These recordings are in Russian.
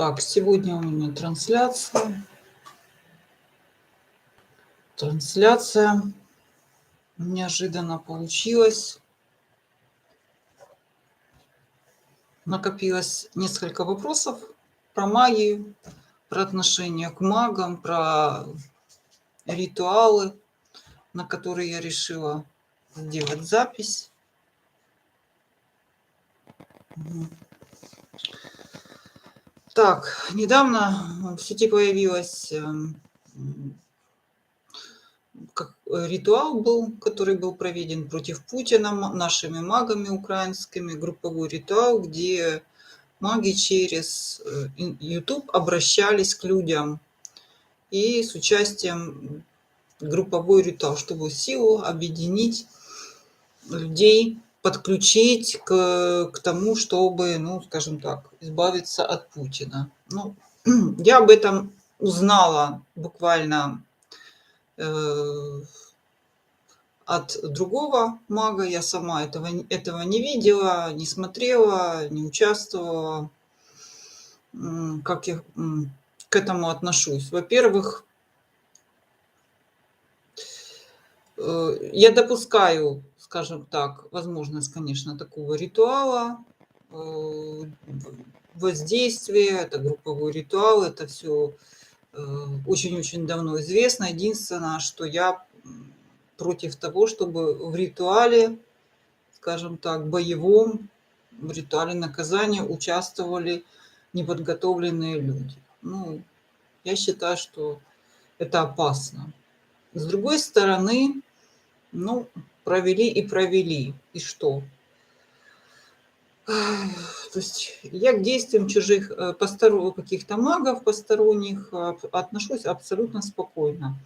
Так, сегодня у меня трансляция. Трансляция неожиданно получилась. Накопилось несколько вопросов про магию, про отношение к магам, про ритуалы, на которые я решила сделать запись. Так, недавно в сети появилась ритуал был, который был проведен против Путина нашими магами украинскими, групповой ритуал, где маги через YouTube обращались к людям и с участием групповой ритуал, чтобы силу объединить людей, подключить к тому, чтобы, ну, скажем так, избавиться от Путина. Ну, я об этом узнала буквально от другого мага. Я сама этого не видела, не смотрела, не участвовала. Как я к этому отношусь? Во-первых, я допускаю, скажем так, возможность, конечно, такого ритуала, воздействия, это групповой ритуал, это все очень-очень давно известно. Единственное, что я против того, чтобы в ритуале, скажем так, боевом, в ритуале наказания участвовали неподготовленные люди. Ну, я считаю, что это опасно. С другой стороны, ну, провели и провели. И что? То есть я к действиям чужих каких-то магов посторонних отношусь абсолютно спокойно.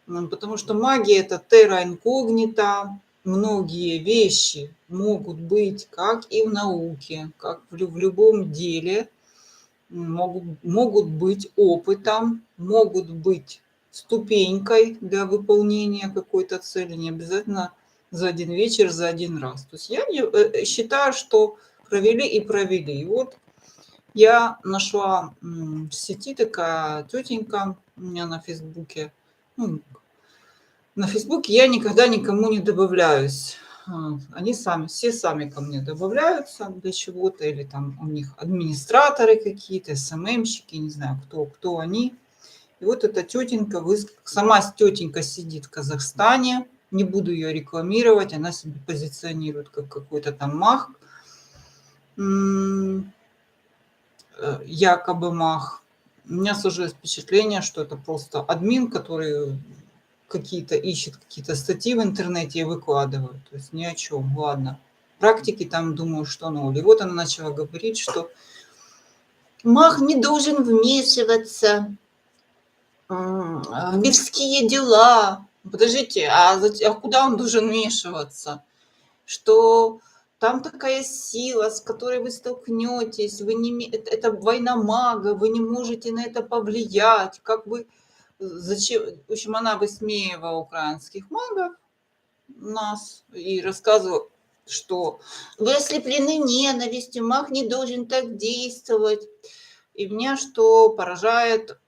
Потому что магия – это терра инкогнита. Многие вещи могут быть как и в науке, как в любом деле. Могут быть опытом, могут быть ступенькой для выполнения какой-то цели, не обязательно за один вечер, за один раз. То есть я считаю, что провели и провели. И вот я нашла в сети такая тетенька у меня на Фейсбуке. Ну, на Фейсбуке я никогда никому не добавляюсь. Они все сами ко мне добавляются для чего-то, или там у них администраторы какие-то, СММщики, не знаю, кто они. И вот эта тетенька, сама тетенька сидит в Казахстане, не буду ее рекламировать, она себя позиционирует как какой-то там маг, якобы маг. У меня сложилось впечатление, что это просто админ, который ищет какие-то статьи в интернете и выкладывает. То есть ни о чем. Ладно. Практики там, думаю, что ноль. И вот она начала говорить, что маг не должен вмешиваться в мирские дела. Подождите, а куда он должен вмешиваться? Что там такая сила, с которой вы столкнетесь, это война мага, вы не можете на это повлиять. Как вы зачем? В общем, она высмеивала украинских магов нас и рассказывала, что вы ослеплены ненавистью, маг не должен так действовать. И меня что поражает,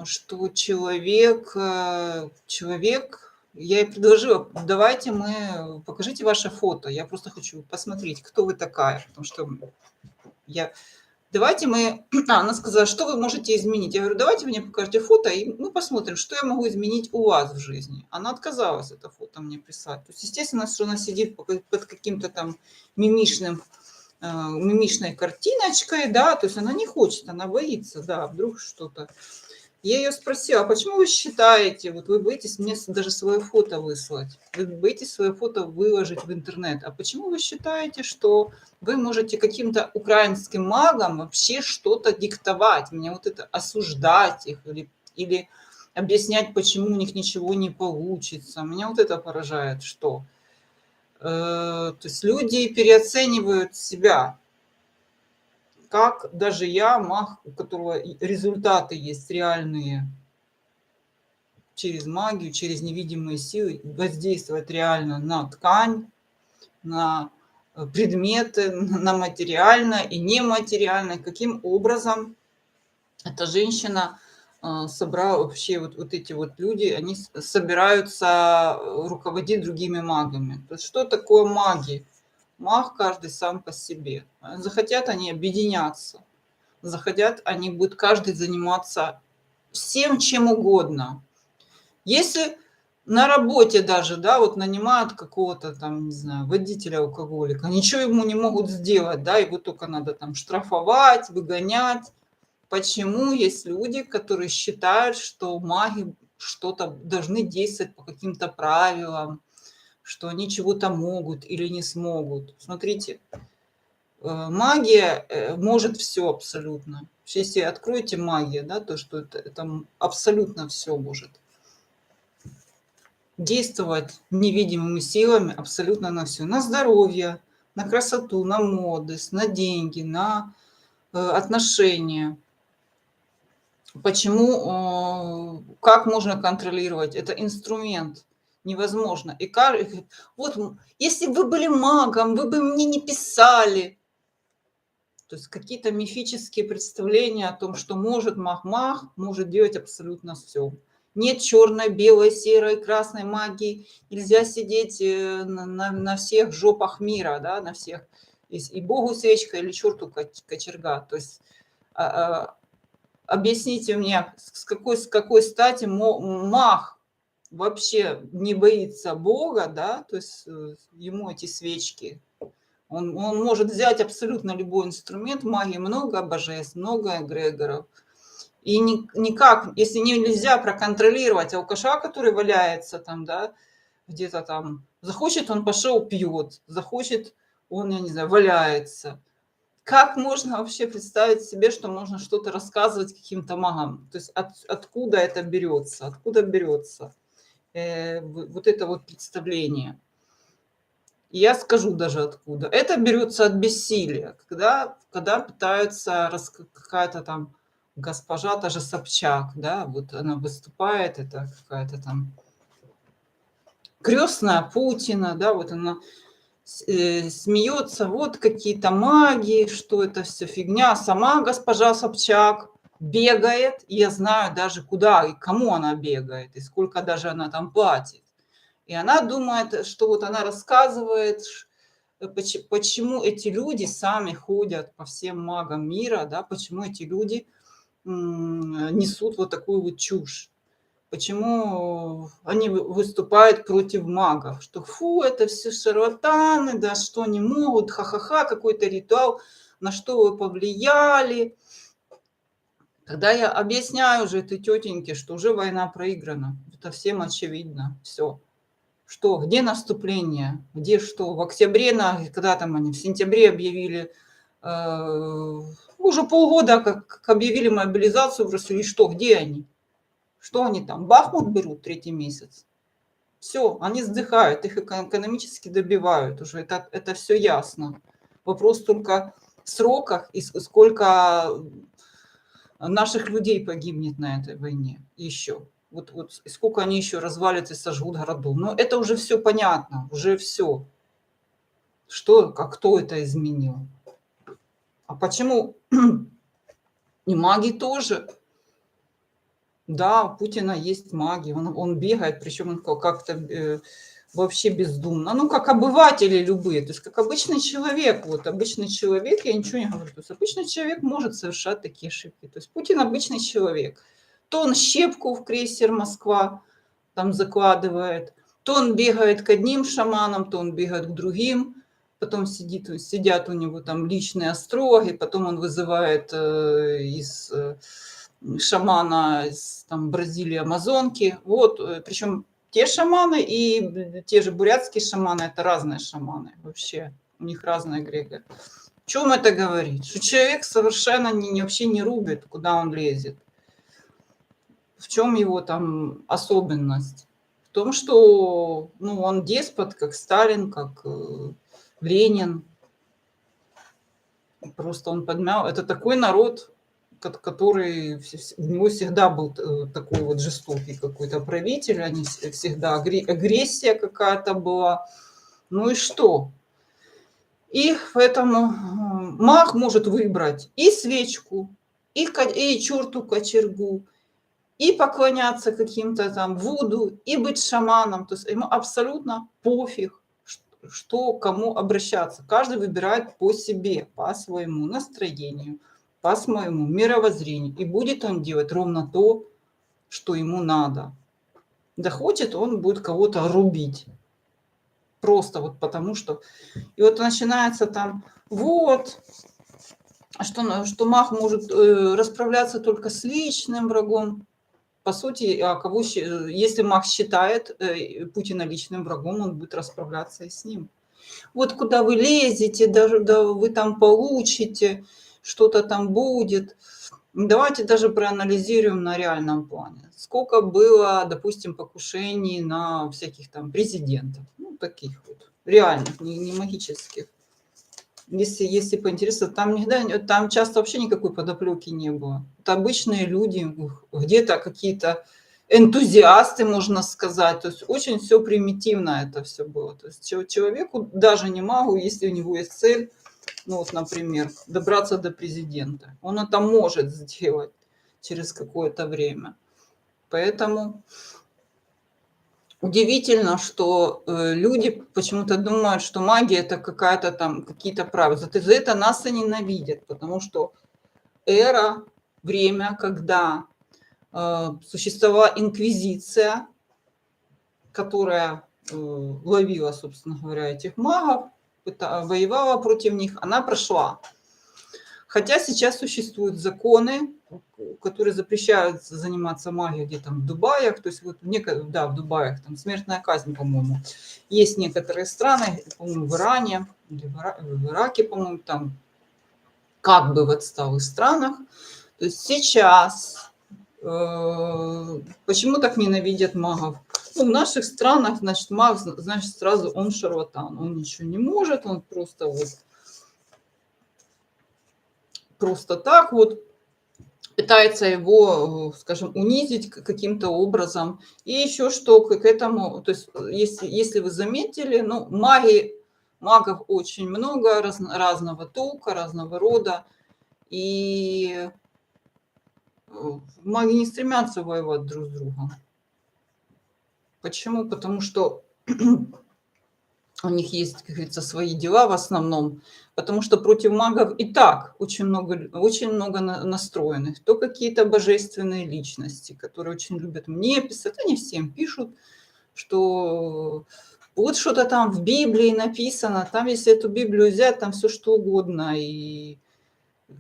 что человек, я ей предложила, давайте покажите ваше фото, я просто хочу посмотреть, кто вы такая, потому что она сказала, что вы можете изменить. Я говорю, давайте мне покажите фото, и мы посмотрим, что я могу изменить у вас в жизни. Она отказалась это фото мне прислать. То есть, естественно, что она сидит под каким-то там мимишной картиночкой, да, то есть она не хочет, она боится, да, вдруг что-то. Я ее спросила, а почему вы считаете, вот вы боитесь мне даже свое фото выслать, вы боитесь свое фото выложить в интернет, а почему вы считаете, что вы можете каким-то украинским магам вообще что-то диктовать, мне вот это осуждать их или объяснять, почему у них ничего не получится. Меня вот это поражает, что то есть люди переоценивают себя. Как даже я, маг, у которого результаты есть реальные, через магию, через невидимые силы воздействовать реально на ткань, на предметы на материальное и нематериальное. Каким образом эта женщина собрала вообще вот эти вот люди, они собираются руководить другими магами. То есть что такое маги? Маг каждый сам по себе. Захотят они объединяться, захотят они будут каждый заниматься всем чем угодно. Если на работе даже, да, вот нанимают какого-то там, не знаю, водителя-алкоголика, ничего ему не могут сделать, да, его только надо там штрафовать, выгонять. Почему есть люди, которые считают, что маги что-то должны действовать по каким-то правилам, что они чего-то могут или не смогут? Смотрите, магия может все абсолютно. Если откроете магию, да, то что это абсолютно все может действовать невидимыми силами абсолютно на все. На здоровье, на красоту, на молодость, на деньги, на отношения. Почему, как можно контролировать? Это инструмент. Невозможно. И вот, если бы вы были магом, вы бы мне не писали. То есть какие-то мифические представления о том, что может маг может делать абсолютно все. Нет черной, белой, серой, красной магии. Нельзя сидеть на всех жопах мира, да, на всех. И богу свечка или черту кочерга. То есть объясните мне, с какой стати маг вообще не боится Бога, да, то есть ему эти свечки. Он может взять абсолютно любой инструмент, в магии много божеств, много эгрегоров. И никак, если нельзя проконтролировать алкаша, который валяется там, да, где-то там, захочет он пошел пьет, захочет он, я не знаю, валяется. Как можно вообще представить себе, что можно что-то рассказывать каким-то магам? То есть откуда это берется? Откуда берется вот это вот представление? Я скажу даже откуда. Это берется от бессилия, когда пытаются какая-то там госпожа, та же Собчак, да, вот она выступает, это какая-то там крестная Путина, да, вот она смеется, вот какие-то маги, что это все фигня. Сама госпожа Собчак бегает, и я знаю даже куда и кому она бегает, и сколько даже она там платит. И она думает, что вот она рассказывает, почему эти люди сами ходят по всем магам мира, да, почему эти люди несут вот такую вот чушь. Почему они выступают против магов, что фу, это все шарлатаны, да, что они могут, ха-ха-ха, какой-то ритуал, на что вы повлияли. Когда я объясняю уже этой тетеньке, что уже война проиграна, это всем очевидно, все. Что, где наступление, где что? В октябре, когда там они, в сентябре объявили, уже полгода, как объявили мобилизацию в России, что, где они? Что они там, Бахмут берут третий месяц? Все, они сдыхают, их экономически добивают уже, это все ясно. Вопрос только в сроках и сколько наших людей погибнет на этой войне еще. Вот сколько они еще развалят и сожгут городов. Но это уже все понятно, уже все. Что, кто это изменил? А почему и маги тоже? Да, у Путина есть маги, он бегает, причем он как-то вообще бездумно. Ну, как обыватели любые, то есть как обычный человек. Вот обычный человек, я ничего не говорю, то есть обычный человек может совершать такие ошибки. То есть Путин обычный человек. То он щепку в крейсер «Москва» там закладывает, то он бегает к одним шаманам, то он бегает к другим, потом сидят у него там личные астрологи, потом он вызывает из шамана из там, Бразилии, Амазонки. Вот, причем те шаманы и те же бурятские шаманы, это разные шаманы вообще. У них разная эгрегор. О чем это говорит? Что человек совершенно вообще не рубит, куда он лезет. В чем его там особенность? В том, что он деспот, как Сталин, как Ленин. Просто он подмял. Это такой народ, который у него всегда был такой вот жестокий какой-то правитель, они всегда агрессия какая-то была. Ну и что? И поэтому маг может выбрать и свечку, и черту кочергу, и поклоняться каким-то там Вуду, и быть шаманом. То есть ему абсолютно пофиг, что кому обращаться. Каждый выбирает по себе, по своему настроению, по своему мировоззрению. И будет он делать ровно то, что ему надо. Да хочет, он будет кого-то рубить. Просто вот потому что... И вот начинается там, вот, что маг может расправляться только с личным врагом. По сути, если маг считает Путина личным врагом, он будет расправляться и с ним. Вот куда вы лезете, даже да, вы там получите, что-то там будет. Давайте даже проанализируем на реальном плане. Сколько было, допустим, покушений на всяких там президентов, ну, таких вот, реальных, не магических. Если поинтересоваться, там часто вообще никакой подоплеки не было. Это обычные люди, где-то какие-то энтузиасты, можно сказать. То есть очень все примитивно это все было. То есть человеку, даже не магу, если у него есть цель, ну вот, например, добраться до президента, он это может сделать через какое-то время. Поэтому удивительно, что люди почему-то думают, что магия это какая-то там, какие-то правила. За это нас и ненавидят, потому что эра, время, когда существовала инквизиция, которая ловила, собственно говоря, этих магов, воевала против них, она прошла. Хотя сейчас существуют законы, которые запрещают заниматься магией где-то в Дубаях, то есть вот да, в Дубаях там смертная казнь, по-моему. Есть некоторые страны, по-моему, в Иране или в Ираке, по-моему, там как бы в отсталых странах. То есть сейчас почему так ненавидят магов? Ну, в наших странах, значит, маг, значит, сразу он шарлатан, он ничего не может, он просто вот просто так вот пытается его, скажем, унизить каким-то образом. И еще что к этому, то есть если вы заметили, ну, магов очень много, разного толка, разного рода. И маги не стремятся воевать друг с другом. Почему? Потому что у них есть, как говорится, свои дела в основном, потому что против магов и так очень много настроенных. То какие-то божественные личности, которые очень любят мне писать, они всем пишут, что вот что-то там в Библии написано, там, если эту Библию взять, там все что угодно, и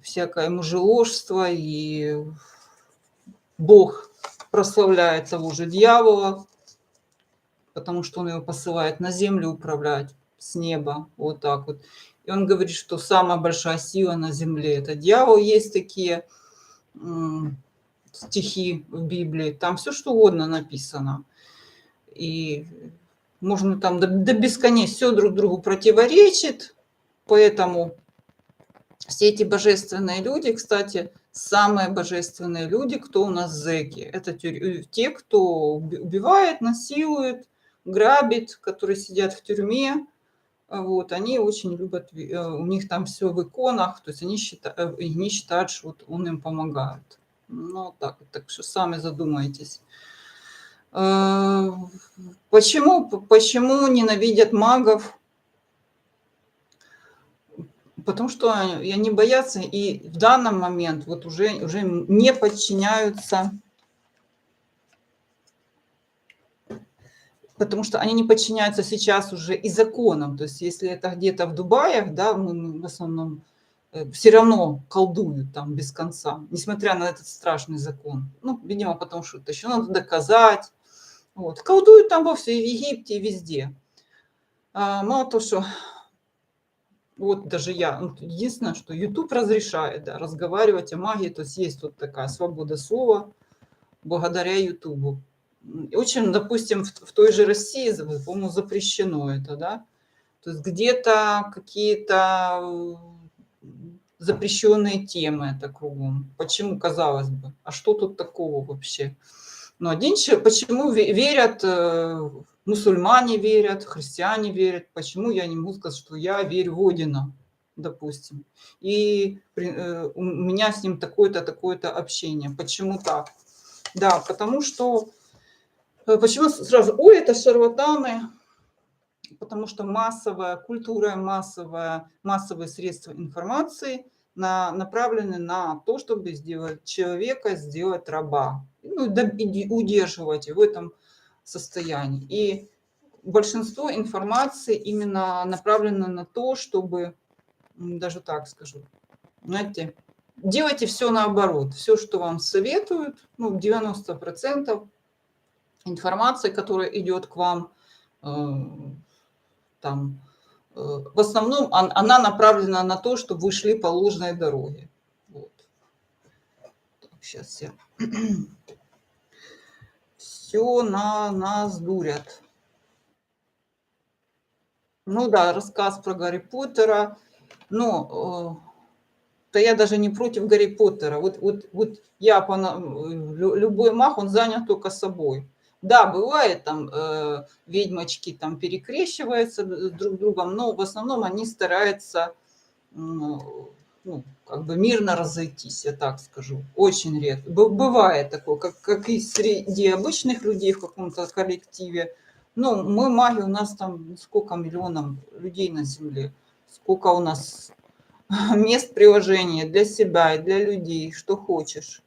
всякое мужеложство, и Бог прославляет того же дьявола, потому что он его посылает на землю управлять с неба, вот так вот. И он говорит, что самая большая сила на земле – это дьявол. Есть такие стихи в Библии, там все что угодно написано. И можно там до бесконечности, все друг другу противоречит, поэтому все эти божественные люди, кстати, самые божественные люди, кто у нас зэки, это те, кто убивает, насилует, грабит, которые сидят в тюрьме, вот, они очень любят, у них там все в иконах, то есть они считают, что вот он им помогает. Ну, так что сами задумайтесь. Почему ненавидят магов? Потому что они боятся и в данный момент вот уже не подчиняются. Потому что они не подчиняются сейчас уже и законам. То есть если это где-то в Дубаях, да, в основном все равно колдуют там без конца, несмотря на этот страшный закон. Ну, видимо, потому что это еще надо доказать. Вот. Колдуют там вовсе и в Египте, и везде. Мало того, что вот даже я, единственное, что YouTube разрешает, да, разговаривать о магии, то есть вот такая свобода слова благодаря YouTube. Очень, допустим, в той же России, по-моему, запрещено это, да. То есть где-то какие-то запрещенные темы это кругом. Почему, казалось бы? А что тут такого вообще? Но почему верят мусульмане верят, христиане верят. Почему я не могу сказать, что я верю в Одина, допустим? И у меня с ним такое-то, такое-то общение. Почему так? Да, потому что... Почему сразу, ой, это шарлатаны? Потому что массовая культура, массовые средства информации направлены на то, чтобы сделать человека, сделать раба, ну, и удерживать в этом состоянии. И большинство информации именно направлено на то, чтобы, даже так скажу, знаете, делайте все наоборот. Все, что вам советуют, ну, 90% информации, которая идет к вам, там, в основном она направлена на то, чтобы вы шли по ложной дороге. Вот. Так, сейчас я... Все на нас дурят. Ну да, рассказ про Гарри Поттера. Но да я даже не против Гарри Поттера. Вот я, любой маг, он занят только собой. Да, бывает, там ведьмочки там перекрещиваются друг с другом, но в основном они стараются, ну, как бы мирно разойтись, я так скажу. Очень редко. Бывает такое, как и среди обычных людей в каком-то коллективе. Ну, мы маги, у нас там сколько миллионов людей на Земле, сколько у нас мест приложения для себя и для людей, что хочешь.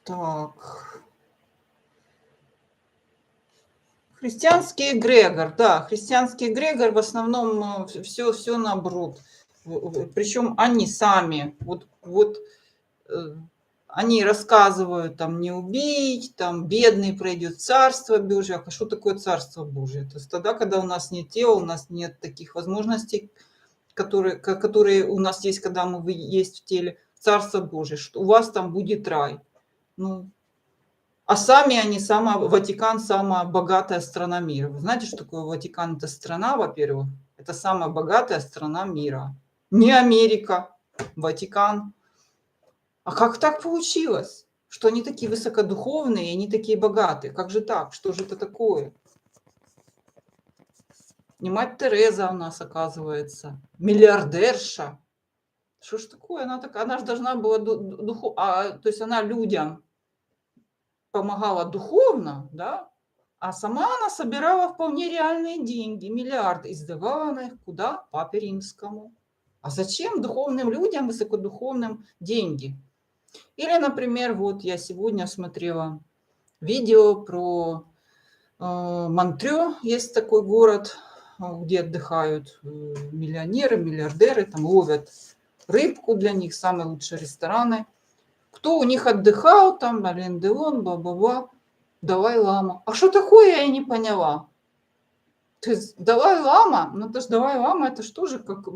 Так. Христианский эгрегор, да, христианский эгрегор в основном все наоборот. Причем они сами, они рассказывают, там, не убить, там, бедный пройдет царство Божие. А что такое царство Божие? То есть тогда, когда у нас нет тела, у нас нет таких возможностей, которые у нас есть, когда мы есть в теле, царство Божие, что у вас там будет рай. Ну, а сами они, Ватикан самая богатая страна мира. Вы знаете, что такое Ватикан? Это страна, во-первых, это самая богатая страна мира. Не Америка, Ватикан. А как так получилось, что они такие высокодуховные и они такие богатые? Как же так? Что же это такое? Не мать Тереза у нас, оказывается, миллиардерша. Что ж такое? Она же должна была то есть она людям помогала духовно, да, а сама она собирала вполне реальные деньги, миллиарды, и сдавала она их куда? Папе Римскому. А зачем духовным людям, высокодуховным деньги? Или, например, вот я сегодня смотрела видео про Монтрё, есть такой город, где отдыхают миллионеры, миллиардеры, там ловят рыбку, для них самые лучшие рестораны. Кто у них отдыхал, там, Ален Делон, бла-бла-бла, Далай-лама. А что такое, я и не поняла. То есть Далай-лама, ну это же Далай-лама, это что же как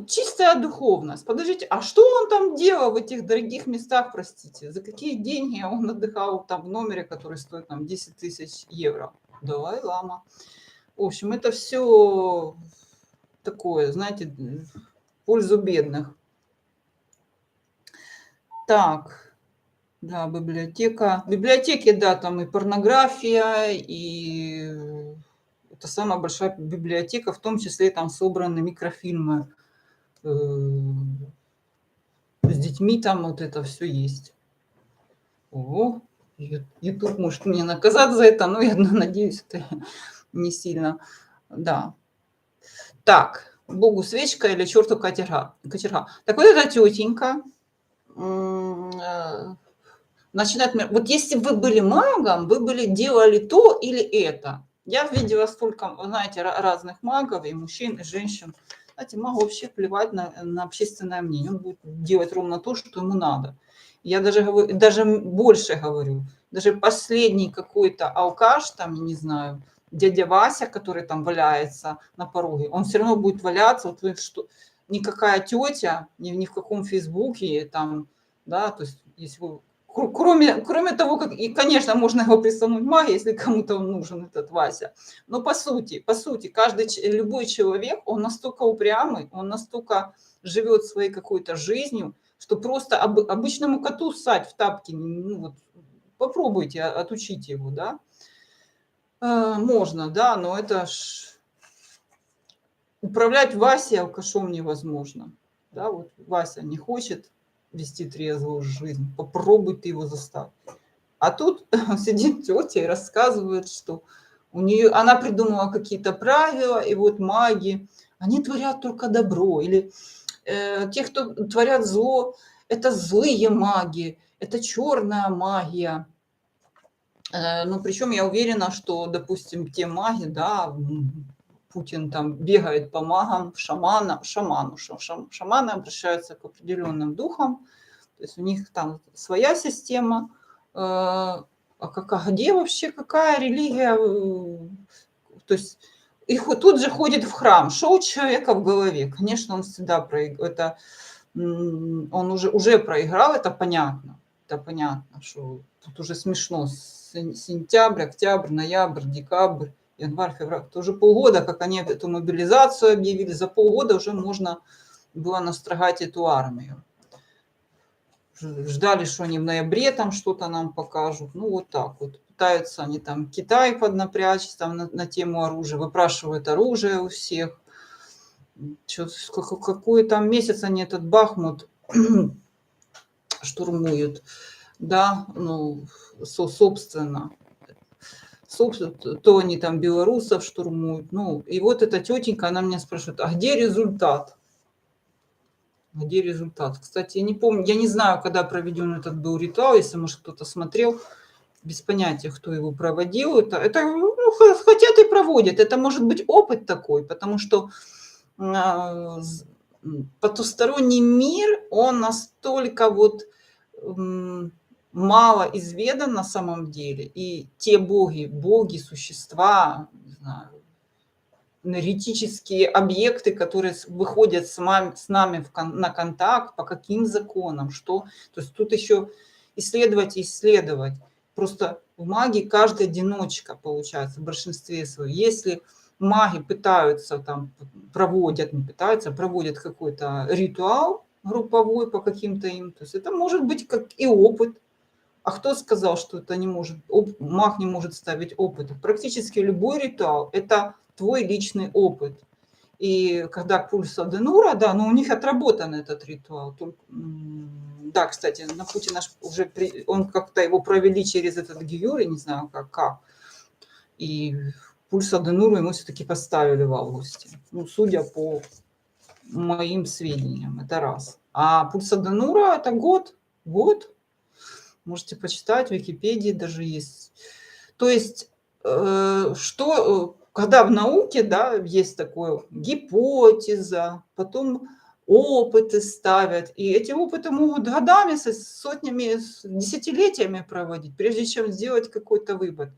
чистая духовность. Подождите, а что он там делал в этих дорогих местах, простите? За какие деньги он отдыхал там в номере, который стоит там 10 тысяч евро? Далай-лама. В общем, это все такое, знаете, в пользу бедных. Так, да, библиотека. В библиотеке, да, там и порнография, и это самая большая библиотека, в том числе там собраны микрофильмы с детьми, там вот это все есть. О, YouTube может меня наказать за это, но я надеюсь, это не сильно. Да. Так, Богу свечка или черту катерга. Так вот эта тетенька начинает... Вот если бы вы были магом, вы были делали то или это. Я видела столько, знаете, разных магов, и мужчин, и женщин. Знаете, магу вообще плевать на общественное мнение. Он будет делать ровно то, что ему надо. Я даже больше говорю. Даже последний какой-то алкаш, там, не знаю, дядя Вася, который там валяется на пороге, он все равно будет валяться. Вот что, никакая тетя, ни в каком фейсбуке, там, да, то есть если вы... Кроме того, как, и, конечно, можно его присунуть магии, если кому-то он нужен, этот Вася. Но по сути, любой человек, он настолько упрямый, он настолько живет своей какой-то жизнью, что просто обычному коту ссать в тапки, ну вот попробуйте отучить его, да. Можно, да, но это ж управлять Васей алкашом невозможно. Да, вот Вася не хочет вести трезвую жизнь, попробуй ты его заставь. А тут сидит тетя и рассказывает, что у нее, она придумала какие-то правила, и вот маги, они творят только добро. Или те, кто творят зло, это злые маги, это черная магия. Ну, причем я уверена, что, допустим, те маги, да, Путин там бегает по магам, шаманы обращаются к определенным духам, то есть у них там своя система. Где вообще, какая религия? То есть их вот тут же ходит в храм. Что у человека в голове? Конечно, он всегда это, он уже проиграл, это понятно. Это понятно, что тут уже смешно. Сентябрь, октябрь, ноябрь, декабрь, январь, февраль. Это уже полгода, как они эту мобилизацию объявили. За полгода уже можно было настрогать эту армию. Ждали, что они в ноябре там что-то нам покажут. Ну, вот так вот. Пытаются они там Китай поднапрячь там на тему оружия, выпрашивают оружие у всех. Какой там месяц они этот Бахмут штурмуют. Да, ну, собственно. То они там белорусов штурмуют. Ну, и вот эта тетенька, она меня спрашивает, а где результат? Где результат? Кстати, я не помню, я не знаю, когда проведен этот был ритуал, если, может, кто-то смотрел, без понятия, кто его проводил. Это ну, хотят и проводят. Это может быть опыт такой, потому что потусторонний мир, он настолько вот мало изведан на самом деле. И те боги, существа, не знаю, энергетические объекты, которые выходят с нами на контакт, по каким законам, что. То есть тут еще исследовать и исследовать. Просто в магии каждый одиночка получается в большинстве своем. Если маги пытаются там, проводят какой-то ритуал групповой по каким-то им, то есть это может быть как и опыт. А кто сказал, что это не может, маг не может ставить опыт? Практически любой ритуал – это твой личный опыт. И когда Пульса Денура, да, но у них отработан этот ритуал. Да, кстати, на Путина уже он как-то его провели через этот Гиюр, я не знаю как. И Пульса Денуру ему все-таки поставили в августе. Ну, судя по моим сведениям, это раз. А Пульса Денура – это год. Можете почитать, в Википедии даже есть. То есть, когда в науке, да, есть такое гипотеза, потом опыты ставят, и эти опыты могут годами, сотнями, десятилетиями проводить, прежде чем сделать какой-то вывод,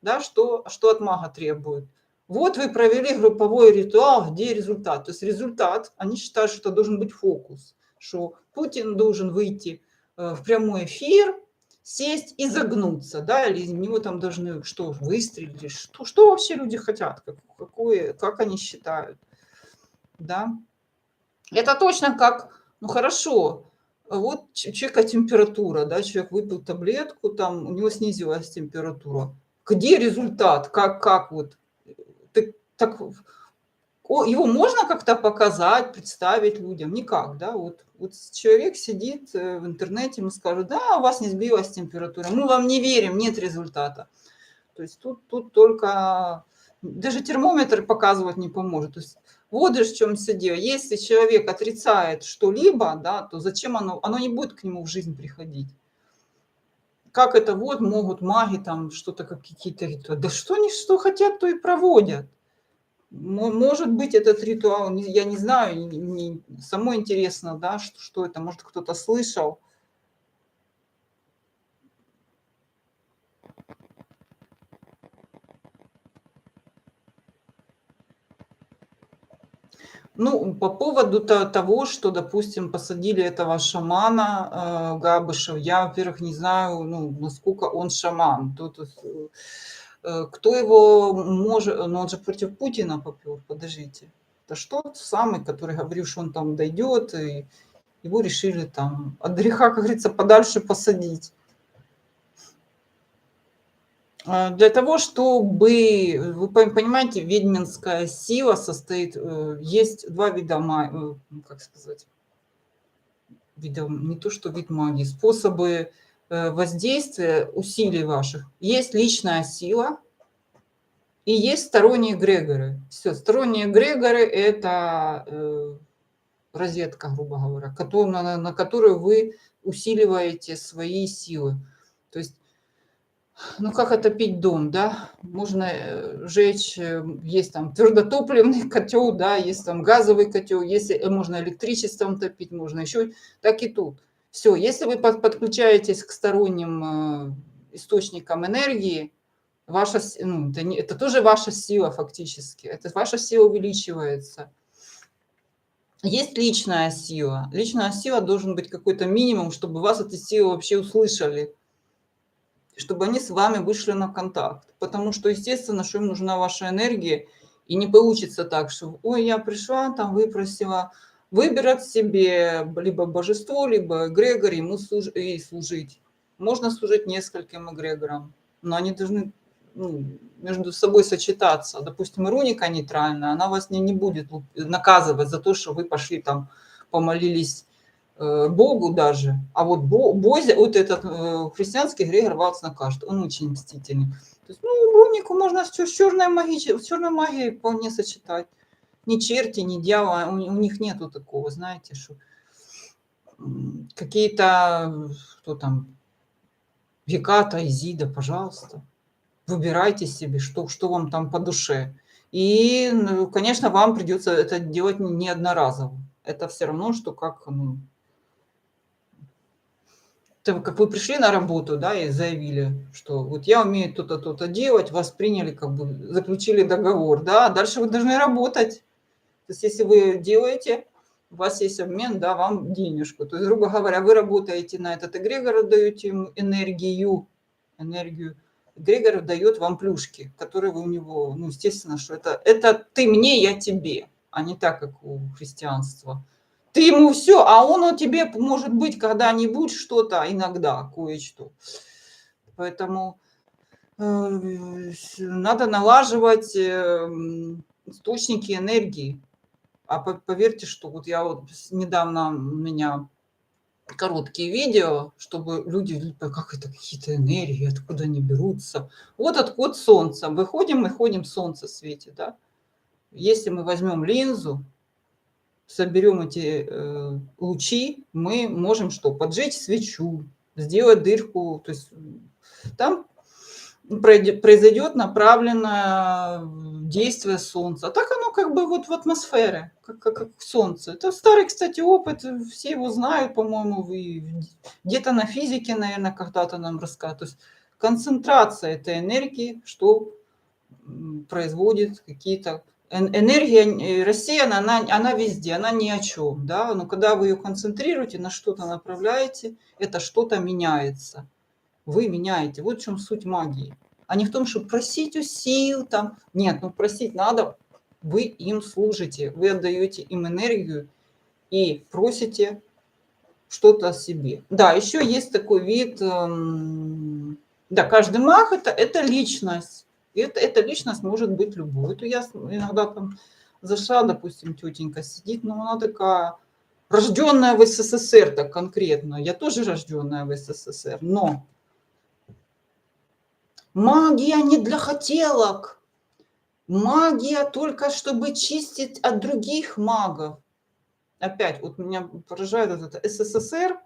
да, что от мага требует. Вот вы провели групповой ритуал, где результат? То есть результат, они считают, что это должен быть фокус, что Путин должен выйти в прямой эфир, сесть и загнуться, да, или из него там должны что, выстрелить, что вообще люди хотят, как они считают, да. Это точно как, ну хорошо, вот у человека температура, да, человек выпил таблетку, там у него снизилась температура. Где результат? Как вот? Так его можно как-то показать, представить людям? Никак, да? Вот человек сидит в интернете, ему скажут, да, у вас не сбилась температура, мы вам не верим, нет результата. То есть тут только даже термометр показывать не поможет. То есть вот же в чем все дело. Если человек отрицает что-либо, да, то зачем оно не будет к нему в жизнь приходить. Как это вот могут маги там что-то, какие-то... Да что они что хотят, то и проводят. Может быть, этот ритуал, я не знаю, мне самой интересно, да, что это, может, кто-то слышал. Ну, по поводу того, что, допустим, посадили этого шамана Габышев, я, во-первых, не знаю, ну, насколько он шаман. Кто его может... Ну, он же против Путина попер, подождите. Это что самый, который говорил, что он там дойдет и его решили там от греха, как говорится, подальше посадить. Для того, чтобы, вы понимаете, ведьминская сила состоит, есть два вида, как сказать, вида, не то что вид магии, способы воздействия, усилий ваших. Есть личная сила и есть сторонние эгрегоры. Все, сторонние эгрегоры – это розетка, грубо говоря, на которую вы усиливаете свои силы. То есть, ну как отопить дом, да? Можно жечь, есть там твердотопливный котел, да, есть там газовый котел, если можно электричеством топить, можно еще, так и тут. Все, если вы подключаетесь к сторонним источникам энергии, ну, это тоже ваша сила фактически, это ваша сила увеличивается. Есть личная сила. Личная сила должен быть какой-то минимум, чтобы вас эти силы вообще услышали, чтобы они с вами вышли на контакт. Потому что, естественно, что им нужна ваша энергия, и не получится так, что ой, я пришла, там выпросила, выбирать себе либо божество, либо эгрегор, ему и служить. Можно служить нескольким эгрегорам, но они должны между собой сочетаться. Допустим, Руника нейтральная, она вас не будет наказывать за то, что вы пошли там, помолились Богу даже. А вот Бозя, вот этот христианский эгрегор вас накажет. Он очень мстительный. То есть, Рунику можно с черной магией вполне сочетать. Ни черти, ни дьявола, у них нету такого, знаете, что какие-то, кто там, Геката, Изида, пожалуйста. Выбирайте себе, что вам там по душе. И, конечно, вам придется это делать не одноразово. Это все равно, что как вы пришли на работу, да, и заявили, что вот я умею то-то, то-то делать, вас приняли, как бы заключили договор, да, дальше вы должны работать. То есть если вы делаете, у вас есть обмен, да, вам денежку. То есть, грубо говоря, вы работаете на этот эгрегор, даете ему энергию. Эгрегор дает вам плюшки, которые вы у него, естественно, что это ты мне, я тебе, а не так, как у христианства. Ты ему все, а он у тебе может быть когда-нибудь что-то, иногда кое-что. Поэтому надо налаживать источники энергии. А поверьте, что вот я вот недавно у меня короткие видео, чтобы люди видели, как это какие-то энергии, откуда они берутся. Вот откуда солнце. Выходим и ходим, солнце светит, да. Если мы возьмем линзу, соберем эти лучи, мы можем что? Поджечь свечу, сделать дырку. То есть там произойдет направленное действие Солнца. А так оно как бы вот в атмосфере, как Солнце. Это старый, кстати, опыт, все его знают, по-моему, где-то на физике, наверное, когда-то нам рассказывают. То есть концентрация этой энергии, что производит какие-то... Энергия рассеяна, она везде, она ни о чем. Да? Но когда вы ее концентрируете, на что-то направляете, это что-то меняется. Вы меняете. Вот в чем суть магии. А не в том, чтобы просить у сил там. Нет, просить надо. Вы им служите. Вы отдаете им энергию и просите что-то о себе. Да, еще есть такой вид. Да, каждый маг это личность. И эта личность может быть любой. Это я иногда там зашла, допустим, тетенька сидит, но она такая рожденная в СССР, так конкретно. Я тоже рожденная в СССР, но магия не для хотелок. Магия только чтобы чистить от других магов. Опять, вот меня поражает это СССР.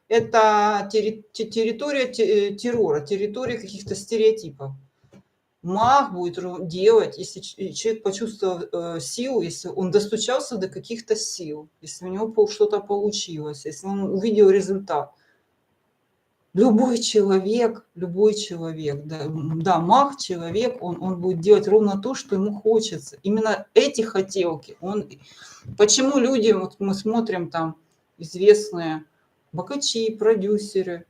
Это территория террора, территория каких-то стереотипов. Маг будет делать, если человек почувствовал силу, если он достучался до каких-то сил, если у него что-то получилось, если он увидел результат. Любой человек, да, маг, человек, он будет делать ровно то, что ему хочется. Именно эти хотелки. Почему люди, вот мы смотрим там известные богачи, продюсеры,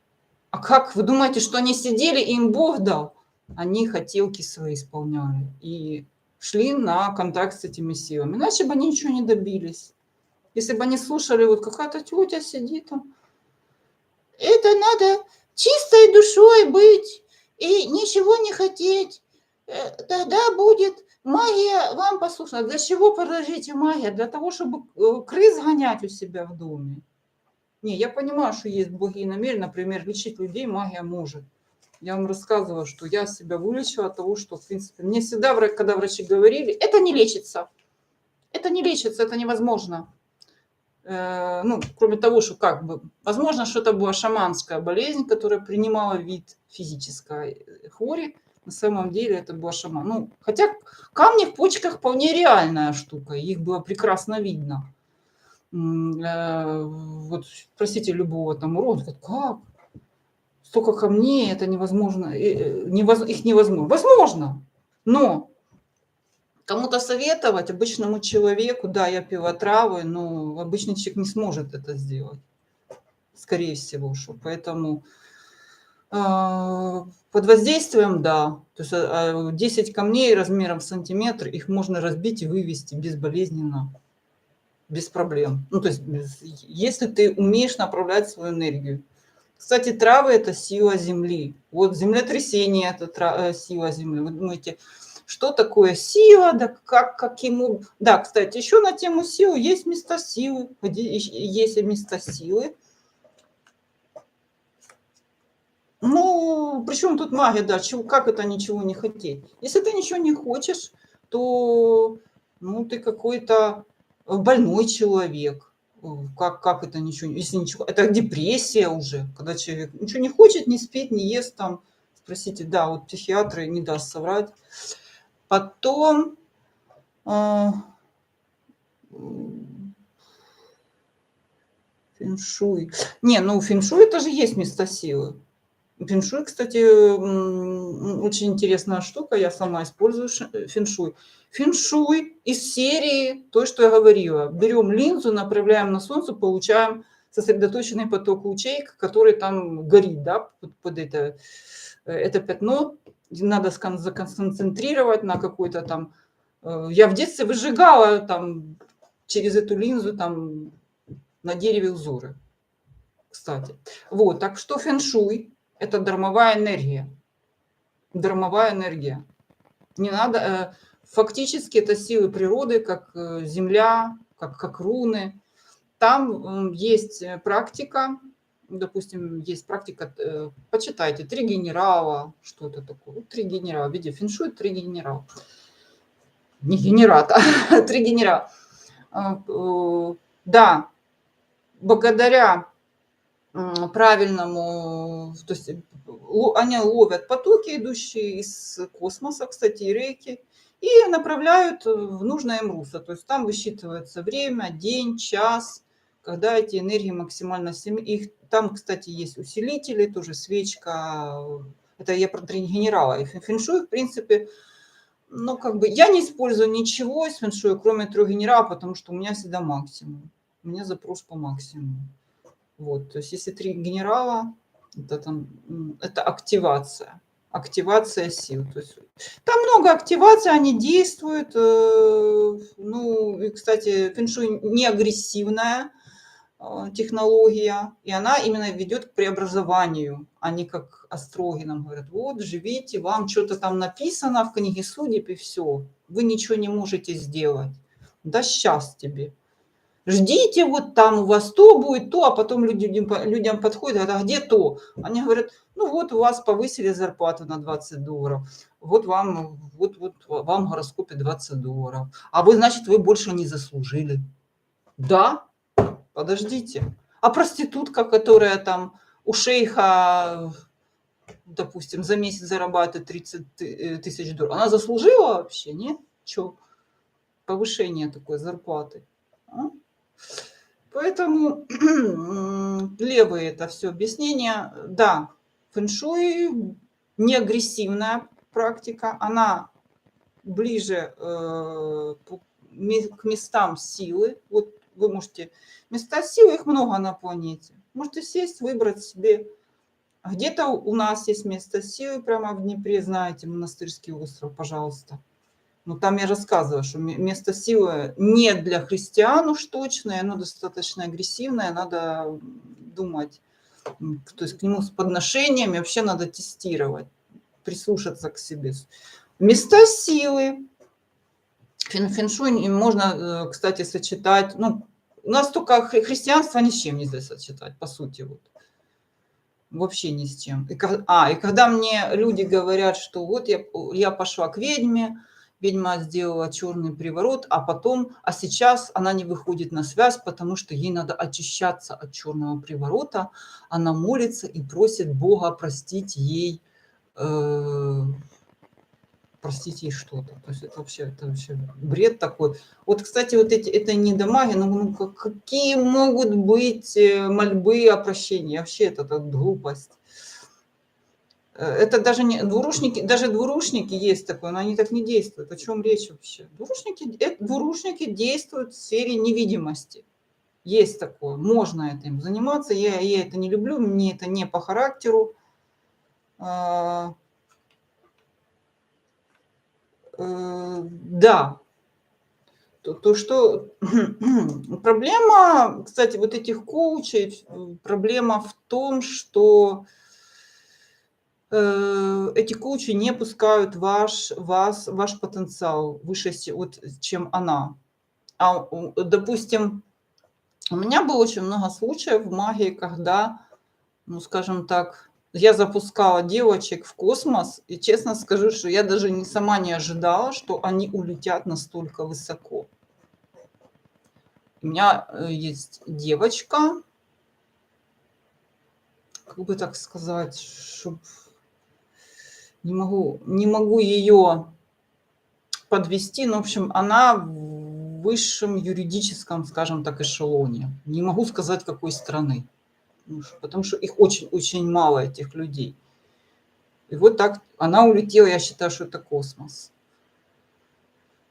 а как вы думаете, что они сидели и им Бог дал? Они хотелки свои исполняли и шли на контакт с этими силами. Иначе бы они ничего не добились. Если бы они слушали, вот какая-то тетя сидит там, это надо чистой душой быть и ничего не хотеть. Тогда будет магия вам послушна. Для чего, подождите, магия? Для того, чтобы крыс гонять у себя в доме. Не, я понимаю, что есть благие намерения, например, лечить людей магия может. Я вам рассказывала, что я себя вылечила от того, что, в принципе, мне всегда, когда врачи говорили, это не лечится, это не лечится, это невозможно. Ну, кроме того, что как бы, возможно, что это была шаманская болезнь, которая принимала вид физической хвори. На самом деле это была шаман. Ну, хотя камни в почках вполне реальная штука, их было прекрасно видно. Вот спросите любого там урона, как? Столько камней, это невозможно, их невозможно. Возможно, но кому-то советовать, обычному человеку, да, я пила травы, но обычный человек не сможет это сделать, скорее всего, что. Поэтому под воздействием, да, то есть 10 камней размером в сантиметр, их можно разбить и вывести безболезненно, без проблем. Ну, то есть, если ты умеешь направлять свою энергию. Кстати, травы – это сила Земли. Вот землетрясение – это сила Земли. Вы думаете, что такое сила? Да каким... Да, кстати, еще на тему силы есть места силы. Есть места силы. Ну, причем тут магия, да, как это ничего не хотеть? Если ты ничего не хочешь, то ну, ты какой-то больной человек. Как это ничего, если ничего, это депрессия уже, когда человек ничего не хочет, не спит, не ест там. Спросите, да, вот психиатры не даст соврать. Потом фэншуй. Не, ну фэншуй это же есть место силы. Фэншуй, кстати, очень интересная штука, я сама использую фэншуй. Фэншуй из серии, то, что я говорила. Берем линзу, направляем на солнце, получаем сосредоточенный поток лучей, который там горит, да, под это пятно. Надо законцентрировать на какой-то там... Я в детстве выжигала там через эту линзу там на дереве узоры, кстати. Вот, так что фэншуй – это дармовая энергия. Дармовая энергия. Не надо... Фактически это силы природы, как земля, как руны. Там есть практика, допустим, есть практика, почитайте, 3 генерала, что это такое. 3 генерала, в виде фэншуй 3 генерала. Не генерата, 3 генерала. Да, благодаря правильному, то есть они ловят потоки, идущие из космоса, кстати, и реки, и направляют в нужное им русло. То есть там высчитывается время, день, час, когда эти энергии максимально их там, кстати, есть усилители, тоже свечка. Это я про 3 генерала. И фэншуй, в принципе, ну, как бы я не использую ничего из фэншуя, кроме 3 генералов, потому что у меня всегда максимум. У меня запрос по максимуму. Вот, то есть если 3 генерала, это активация. Активация сил. То есть, там много активаций, они действуют. Ну, и, кстати, фэншуй не агрессивная технология, и она именно ведет к преобразованию, а не как астрологи нам говорят, вот, живите, вам что-то там написано в книге судеб, и все. Вы ничего не можете сделать. Да сейчас тебе. Ждите, вот там у вас то будет, то, а потом людям подходят, говорят, а где то? Они говорят, ну вот у вас повысили зарплату на $20, вот вам в гороскопе $20, а вы, значит, вы больше не заслужили. Да, подождите. А проститутка, которая там у шейха, допустим, за месяц зарабатывает 30 тысяч долларов, она заслужила вообще, нет? Что? Повышение такой зарплаты. А? Поэтому левые это все объяснения. Да, фэншуй не агрессивная практика, она ближе к местам силы. Вот вы можете... Места силы, их много на планете. Можете сесть, выбрать себе. Где-то у нас есть место силы, прямо в Днепре, знаете, Монастырский остров, пожалуйста. Ну, там я рассказываю, что место силы не для христиан уж точно, и оно достаточно агрессивное, надо думать, то есть к нему с подношениями вообще надо тестировать, прислушаться к себе. Места силы. Фэншуй можно, кстати, сочетать. Ну, у нас только христианство ни с чем нельзя сочетать, по сути. Вот. Вообще ни с чем. И когда мне люди говорят, что вот я пошла к ведьме, ведьма сделала черный приворот, а сейчас она не выходит на связь, потому что ей надо очищаться от черного приворота. Она молится и просит Бога простить ей что-то. То есть это вообще бред такой. Вот, кстати, вот это недомаги, ну какие могут быть мольбы о прощении? Вообще это глупость. Это даже не двурушники, даже двурушники есть такое, но они так не действуют. О чем речь вообще? Двурушники действуют в сфере невидимости. Есть такое, можно этим заниматься. Я это не люблю, мне это не по характеру. Да, что проблема, кстати, вот этих коучей, проблема в том, что эти коучи не пускают ваш потенциал выше, вот, чем она. Допустим, у меня было очень много случаев в магии, когда, ну, скажем так, я запускала девочек в космос, и честно скажу, что я даже сама не ожидала, что они улетят настолько высоко. У меня есть девочка, как бы так сказать, чтобы не могу ее подвести, но, в общем, она в высшем юридическом, скажем так, эшелоне. Не могу сказать, какой страны, потому что их очень-очень мало, этих людей. И вот так она улетела, я считаю, что это космос.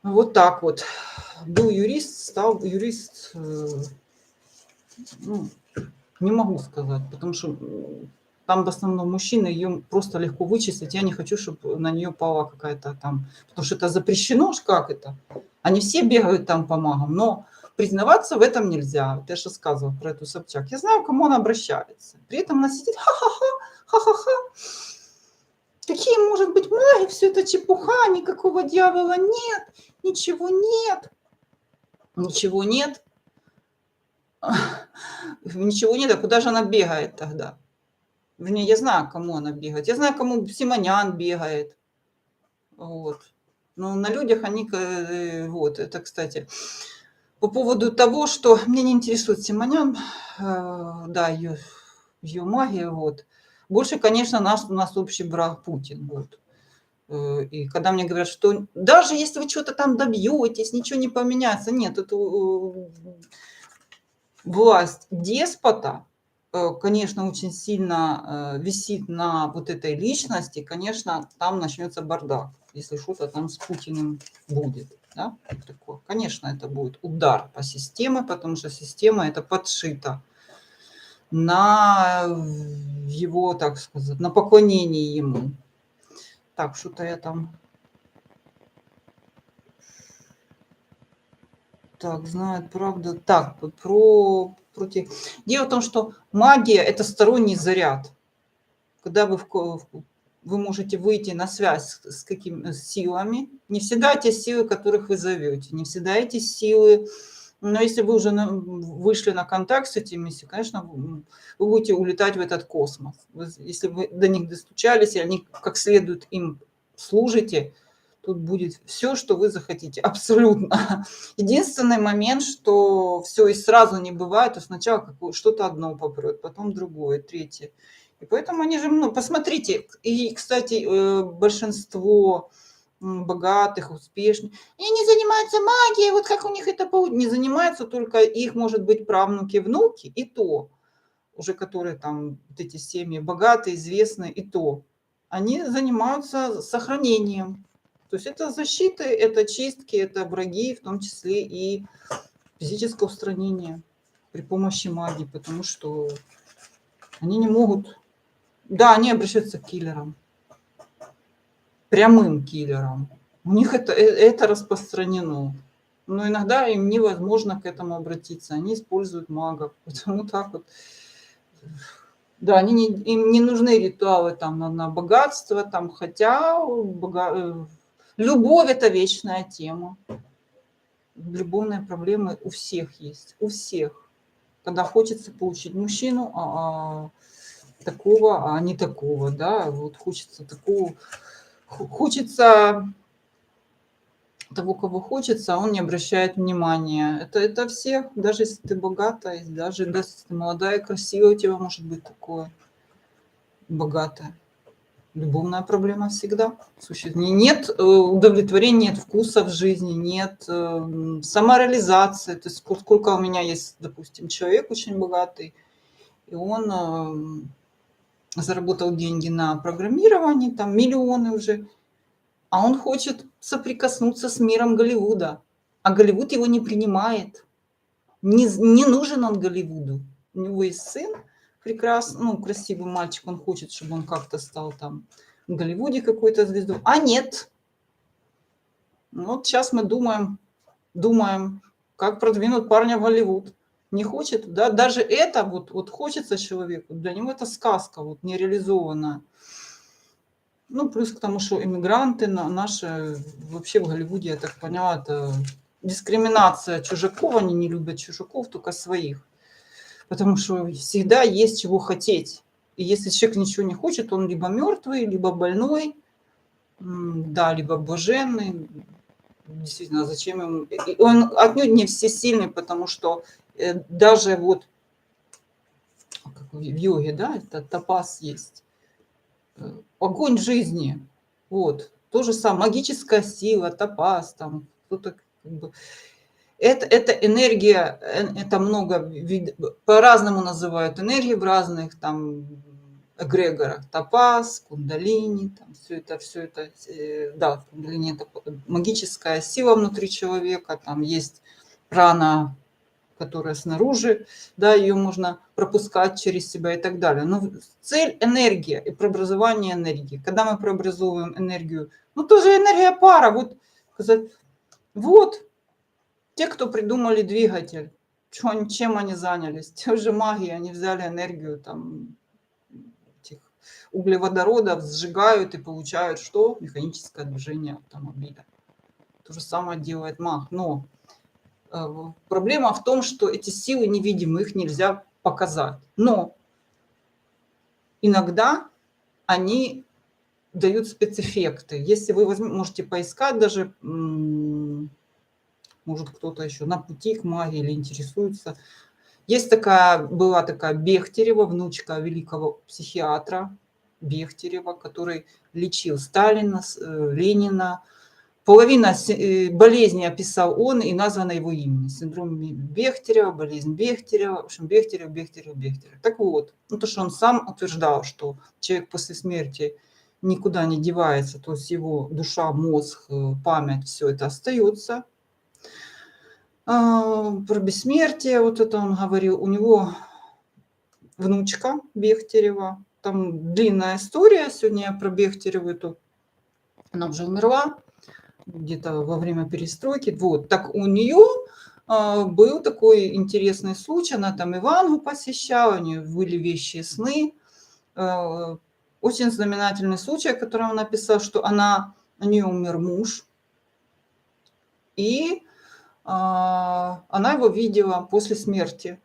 Вот так вот. Был юрист, стал юрист, ну, не могу сказать, потому что там в основном мужчины, ее просто легко вычислить. Я не хочу, чтобы на нее пала какая-то там... Потому что это запрещено, как это? Они все бегают там по магам, но признаваться в этом нельзя. Вот я же рассказывала про эту Собчак. Я знаю, к кому она обращается. При этом она сидит, ха-ха-ха. Какие может быть маги? Все это чепуха, никакого дьявола нет, ничего нет. Ничего нет. Ничего нет, а куда же она бегает тогда? Вернее, я знаю, кому она бегает. Я знаю, кому Симонян бегает. Вот. Но на людях они... Вот, это, кстати, по поводу того, что... Меня не интересует Симонян, да, ее магия, вот. Больше, конечно, у нас общий враг Путин, вот. И когда мне говорят, что даже если вы что-то там добьетесь, ничего не поменяется. Нет, это власть деспота, конечно, очень сильно висит на вот этой личности, конечно, там начнется бардак, если что-то там с Путиным будет. Да? Такое. Конечно, это будет удар по системе, потому что система это подшита на его, так сказать, на поклонение ему. Так, что-то я там... Так, знает, правда. Так, против... Дело в том, что магия – это сторонний заряд. Когда вы можете выйти на связь с силами, не всегда те силы, которых вы зовете, не всегда эти силы, но если вы уже вышли на контакт с этими силами, конечно, вы будете улетать в этот космос. Если вы до них достучались, и они как следует им служите, тут будет все, что вы захотите, абсолютно. Единственный момент, что все и сразу не бывает, то сначала что-то одно попрет, потом другое, третье. И поэтому они же, ну, посмотрите, и, кстати, большинство богатых, успешных, они не занимаются магией, вот как у них это не занимаются, только их, может быть, правнуки, внуки, и то, уже которые там, вот эти семьи богатые, известные, и то, они занимаются сохранением. То есть это защита, это чистки, это враги, в том числе и физическое устранение при помощи магии, потому что они не могут... Да, они обращаются к киллерам. Прямым киллерам. У них это распространено. Но иногда им невозможно к этому обратиться. Они используют магов. Потому так вот. Да, им не нужны ритуалы там на богатство, там, хотя любовь – это вечная тема. Любовные проблемы у всех есть, у всех. Когда хочется получить мужчину, такого, а не такого, да, вот хочется такого, хочется того, кого хочется, а он не обращает внимания. Это всех, даже если ты богатая, даже если ты молодая, красивая, у тебя может быть такое богатое. Любовная проблема всегда существует. Нет удовлетворения, нет вкуса в жизни, нет самореализации. То есть сколько у меня есть, допустим, человек очень богатый, и он заработал деньги на программировании, там миллионы уже, а он хочет соприкоснуться с миром Голливуда, а Голливуд его не принимает. Не нужен он Голливуду. У него есть сын прекрасный, ну, красивый мальчик, он хочет, чтобы он как-то стал там в Голливуде какой-то звездой. А нет. Вот сейчас мы думаем, как продвинуть парня в Голливуд. Не хочет, да, даже это вот хочется человеку, для него это сказка, вот нереализованная. Ну, плюс к тому, что иммигранты наши вообще в Голливуде, я так поняла, это дискриминация чужаков, они не любят чужаков, только своих. Потому что всегда есть чего хотеть. И если человек ничего не хочет, он либо мертвый, либо больной, да, либо блаженный. Действительно, зачем ему? И он отнюдь не всесильный, потому что даже вот как в йоге, да, это тапас есть. Огонь жизни. Вот. То же самое. Магическая сила, тапас, там кто-то как бы. Это энергия, это много по-разному называют энергии в разных там эгрегорах. Топаз, кундалини, там все это, да, кундалини – это магическая сила внутри человека, там есть прана, которая снаружи, да, ее можно пропускать через себя и так далее. Но цель – энергия и преобразование энергии. Когда мы преобразовываем энергию, ну тоже энергия пара, вот сказать, вот, те, кто придумали двигатель, чем они занялись? Те же маги, они взяли энергию там, этих углеводородов, сжигают и получают что? Механическое движение автомобиля. То же самое делает маг. Но проблема в том, что эти силы невидимы, их нельзя показать. Но иногда они дают спецэффекты. Если вы можете поискать даже, может кто-то еще на пути к магии или интересуется. Была такая Бехтерева, внучка великого психиатра Бехтерева, который лечил Сталина, Ленина. Половина болезни описал он и названо его имя. Синдром Бехтерева, болезнь Бехтерева. В общем, Бехтерев. Так вот, ну, то, что он сам утверждал, что человек после смерти никуда не девается, то есть его душа, мозг, память, все это остается. Про бессмертие, вот это он говорил. У него внучка Бехтерева. Там длинная история. Сегодня я про Бехтереву эту. Она уже умерла где-то во время перестройки. Вот. Так у нее был такой интересный случай. Она там Ивангу посещала, у нее были вещи сны. Очень знаменательный случай, о котором она писала, что у нее умер муж. И она его видела после смерти.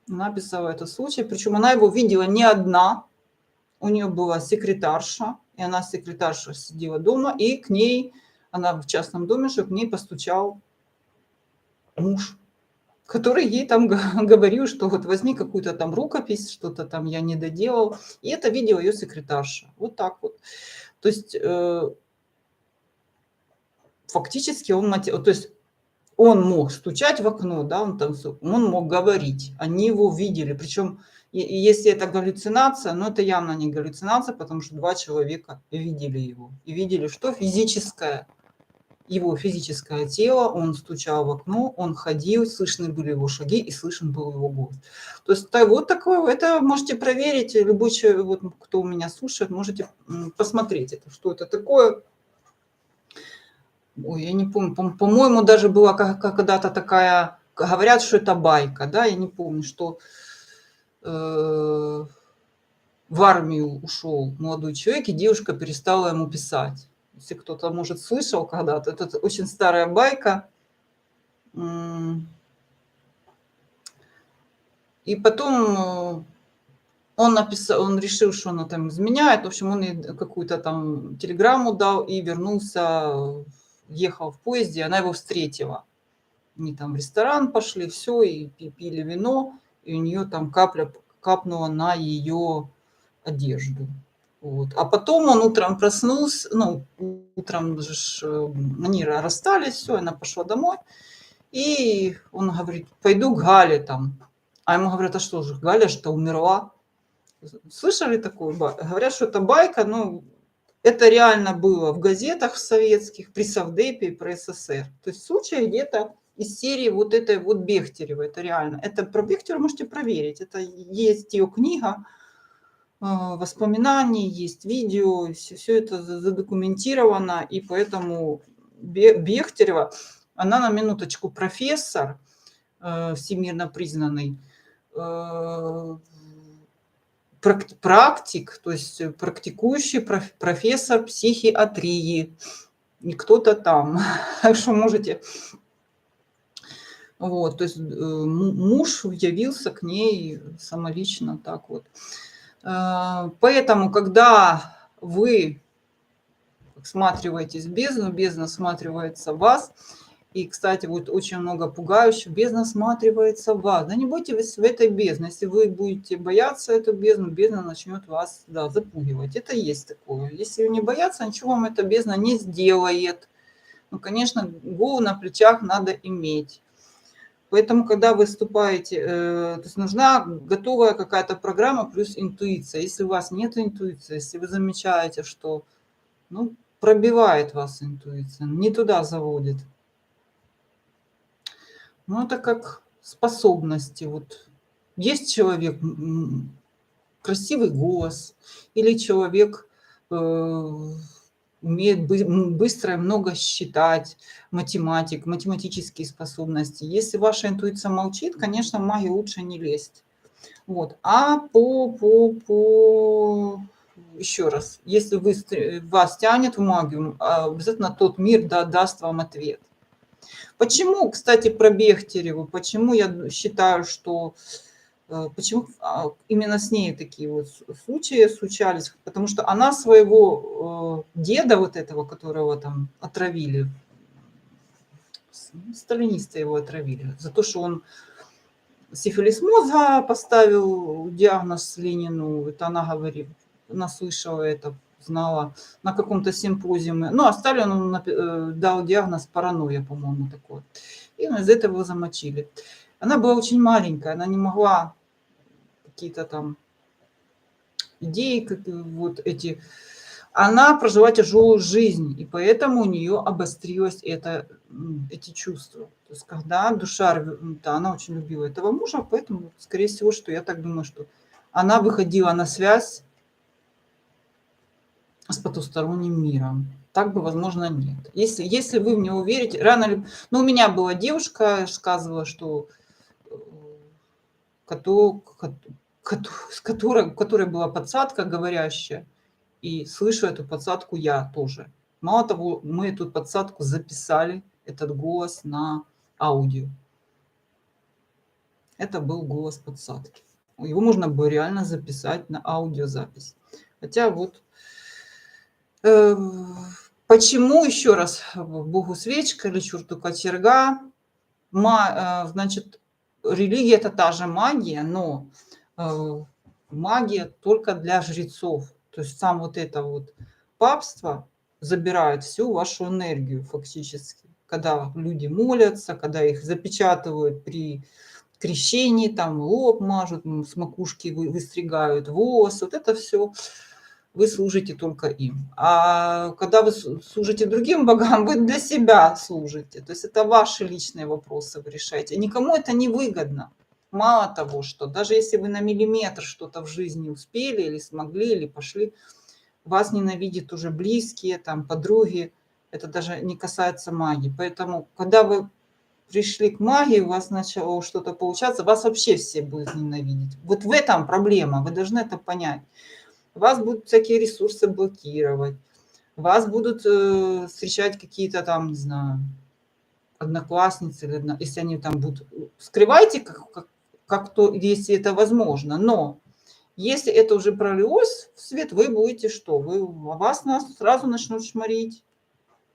Она писала этот случай. Причем она его видела не одна. У нее была секретарша. И она секретарша сидела дома. И к ней, она в частном доме, что к ней постучал муж, который ей там говорил, что вот возьми какую-то там рукопись, что-то там я не доделал. И это видела ее секретарша. Вот так вот. То есть фактически он мог стучать в окно, да, он мог говорить, они его видели. Причем, если это галлюцинация, но это явно не галлюцинация, потому что два человека видели его. И видели, что его физическое тело, он стучал в окно, он ходил, слышны были его шаги и слышен был его голос. То есть вот такое, это можете проверить, любой человек, вот, кто меня слушает, можете посмотреть, что это такое. Ой, я не помню, по-моему, даже была когда-то такая, говорят, что это байка, да, я не помню, что в армию ушел молодой человек, и девушка перестала ему писать. Если кто-то, может, слышал когда-то, это очень старая байка. И потом он написал, он решил, что она там изменяет. В общем, он ей какую-то там телеграмму дал и вернулся, ехал в поезде, она его встретила. Они там в ресторан пошли, все, и пили вино, и у нее там капля капнула на ее одежду. Вот. А потом он утром проснулся, ну, утром же они расстались, все, она пошла домой, и он говорит, пойду к Гале там. А ему говорят, а что же, Галя что умерла? Слышали такое? Говорят, что это байка, но это реально было в газетах советских, при Совдепе и при СССР. То есть случай где-то из серии вот этой вот Бехтеревой, это реально. Это про Бехтерева можете проверить. Это есть ее книга, воспоминаний, есть видео, все это задокументировано, и поэтому Бехтерева, она на минуточку профессор, всемирно признанный, практик, то есть практикующий профессор психиатрии, не кто-то там. Так что можете... Вот, то есть муж явился к ней самолично так вот. Поэтому, когда вы всматриваетесь в бездну, бездна всматривается в вас. И, кстати, вот очень много пугающих. Бездна всматривается в вас. Да не бойтесь в этой бездне. Если вы будете бояться эту бездну, бездна начнет вас, да, запугивать. Это есть такое. Если вы не бояться, ничего вам эта бездна не сделает. Ну, конечно, голову на плечах надо иметь. Поэтому, когда вы вступаете, то есть нужна готовая какая-то программа плюс интуиция. Если у вас нет интуиции, если вы замечаете, что, ну, пробивает вас интуиция, не туда заводит. Ну, это как способности. Вот есть человек, красивый голос, или человек умеет быстро и много считать, математик, математические способности. Если ваша интуиция молчит, конечно, в магию лучше не лезть. Вот. А еще раз, если вас тянет в магию, обязательно тот мир даст вам ответ. Почему, кстати, про Бехтереву, почему я считаю, что почему именно с ней такие вот случаи случались? Потому что она своего деда вот этого, которого там отравили, сталинисты его отравили, за то, что он сифилис мозга поставил диагноз Ленину, это она говорит, она слышала это, знала на каком-то симпозиуме. Ну, а Сталин он дал диагноз паранойя, по-моему, такой. И из этого его замочили. Она была очень маленькая, она не могла какие-то там идеи, как вот эти... Она прожила тяжелую жизнь, и поэтому у нее обострилось эти чувства. То есть когда душа, да, она очень любила этого мужа, поэтому, скорее всего, что я так думаю, что она выходила на связь с потусторонним миром. Так бы, возможно, нет. Если вы в него верите, рано или... Ну, у меня была девушка, сказывала, что с которой была подсадка говорящая, и слышу эту подсадку я тоже. Мало того, мы эту подсадку записали, этот голос на аудио. Это был голос подсадки. Его можно было реально записать на аудиозапись. Хотя вот почему, еще раз, Богу свечка или черту кочерга, значит, религия это та же магия, но магия только для жрецов. То есть сам вот это вот папство забирает всю вашу энергию фактически. Когда люди молятся, когда их запечатывают при крещении, там лоб мажут, с макушки выстригают волосы, вот это все вы служите только им. А когда вы служите другим богам, вы для себя служите. То есть это ваши личные вопросы вы решаете. Никому это не выгодно. Мало того, что даже если вы на миллиметр что-то в жизни успели или смогли, или пошли, вас ненавидят уже близкие, там, подруги. Это даже не касается магии. Поэтому, когда вы пришли к магии, у вас начало что-то получаться, вас вообще все будут ненавидеть. Вот в этом проблема, вы должны это понять. Вас будут всякие ресурсы блокировать, вас будут встречать какие-то там, не знаю, одноклассницы, или если они там будут... Скрывайте, как то, если это возможно, но если это уже пролилось в свет, вы будете что? Вас сразу начнут шмарить.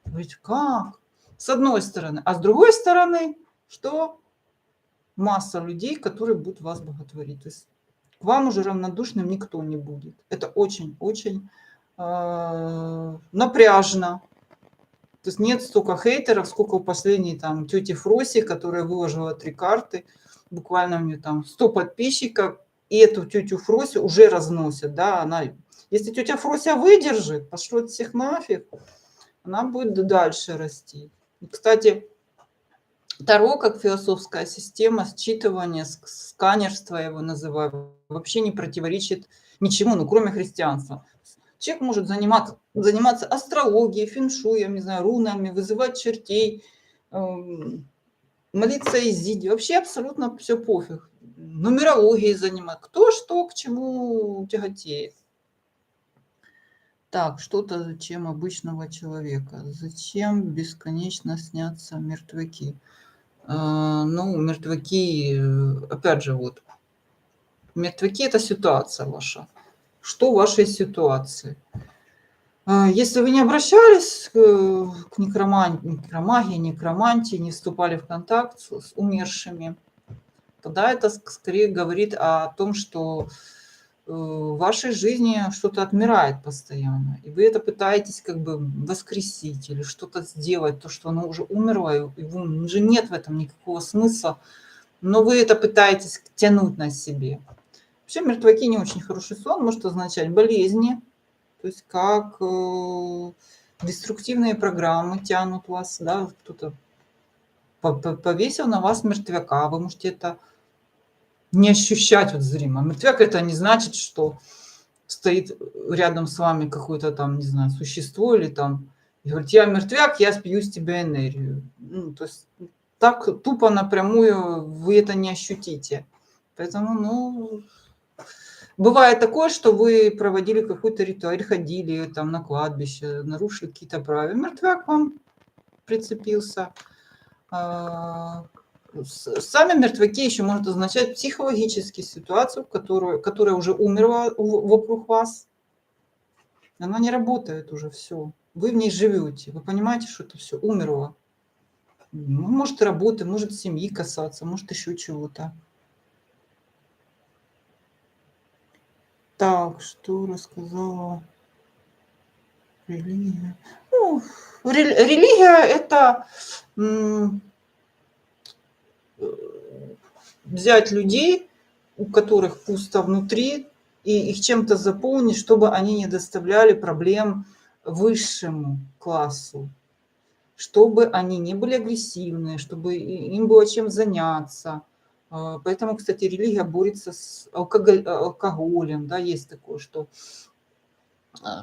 Говорите, как? С одной стороны. А с другой стороны, что масса людей, которые будут вас боготворить. То есть к вам уже равнодушным никто не будет. Это очень-очень напряжно. То есть нет столько хейтеров, сколько у последней там тети Фроси, которая выложила 3 карты. Буквально у нее там 100 подписчиков. И эту тетю Фросю уже разносят. Да? Если тетя Фрося выдержит, пошлет всех нафиг, она будет дальше расти. И, кстати, Таро, как философская система считывания, сканерства его называю, вообще не противоречит ничему, ну, кроме христианства. Человек может заниматься астрологией, фэншуем, не знаю, рунами, вызывать чертей, молиться Изиде. Вообще абсолютно все пофиг. Нумерологией заниматься. Кто что к чему тяготеет. Так, что-то зачем обычного человека? Зачем бесконечно снятся мертвяки? Ну, мертвяки, опять же, вот, мертвяки – это ситуация ваша. Что в вашей ситуации? Если вы не обращались к некромагии, некромантии, не вступали в контакт с умершими, тогда это скорее говорит о том, что в вашей жизни что-то отмирает постоянно, и вы это пытаетесь как бы воскресить или что-то сделать, то, что оно уже умерло, и уже нет в этом никакого смысла, но вы это пытаетесь тянуть на себе. Вообще мертвяки не очень хороший сон, может означать болезни, то есть как деструктивные программы тянут вас, да, кто-то повесил на вас мертвяка, вы можете это не ощущать вот зримо. Мертвяк это не значит, что стоит рядом с вами какое-то там, не знаю, существо или там, и говорит, я мертвяк, я спью с тебя энергию. Ну, то есть так тупо напрямую вы это не ощутите. Поэтому, ну, бывает такое, что вы проводили какой-то ритуал, или ходили там на кладбище, нарушили какие-то правила, мертвяк вам прицепился. Сами мертвяки еще может означать психологическую ситуацию, которая уже умерла вокруг вас. Она не работает уже, все. Вы в ней живете. Вы понимаете, что это все умерло. Ну, может, работы, может, семьи касаться, может, еще чего-то. Так, что рассказала религия? Ну, религия – это взять людей, у которых пусто внутри, и их чем-то заполнить, чтобы они не доставляли проблем высшему классу, чтобы они не были агрессивны, чтобы им было чем заняться. Поэтому, кстати, религия борется с алкоголем. Да, есть такое, что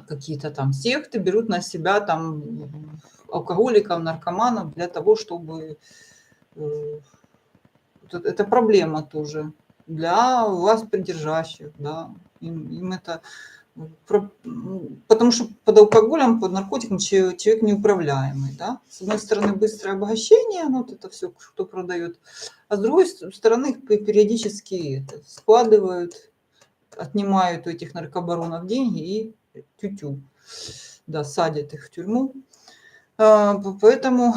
какие-то там секты берут на себя там алкоголиков, наркоманов для того, чтобы... Это проблема тоже для вас придержащих, да, им это... Потому что под алкоголем, под наркотиком человек неуправляемый, да. С одной стороны, быстрое обогащение, ну, вот это все, кто продает, а с другой стороны, периодически это складывают, отнимают у этих наркобаронов деньги и тю-тю, да, садят их в тюрьму. Поэтому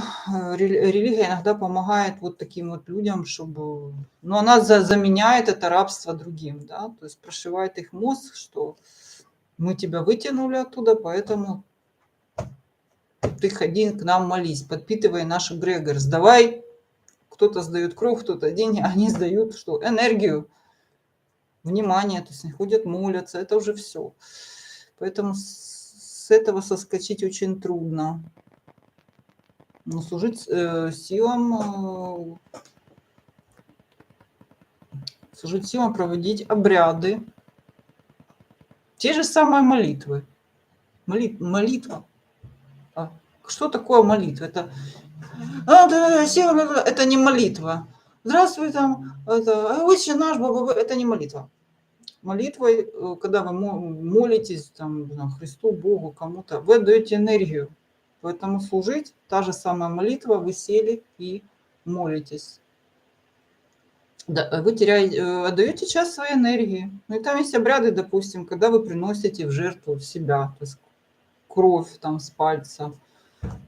религия иногда помогает вот таким вот людям, чтобы... Ну, она заменяет это рабство другим, да, то есть прошивает их мозг, что мы тебя вытянули оттуда, поэтому ты ходи к нам молись, подпитывай наш эгрегор, сдавай. Кто-то сдает кровь, кто-то деньги, они сдают что? Энергию, внимание, то есть они ходят, молятся, это уже все. Поэтому с этого соскочить очень трудно. Но служить силам, проводить обряды. Те же самые молитвы. Молитва. Что такое молитва? Это не молитва. Здравствуй, там, отче наш, это не молитва. Молитвой, когда вы молитесь там, Христу, Богу, кому-то, вы отдаете энергию. Поэтому служить, та же самая молитва, вы сели и молитесь. Да, вы отдаете часть своей энергии. Ну и там есть обряды, допустим, когда вы приносите в жертву себя, то есть кровь там с пальца.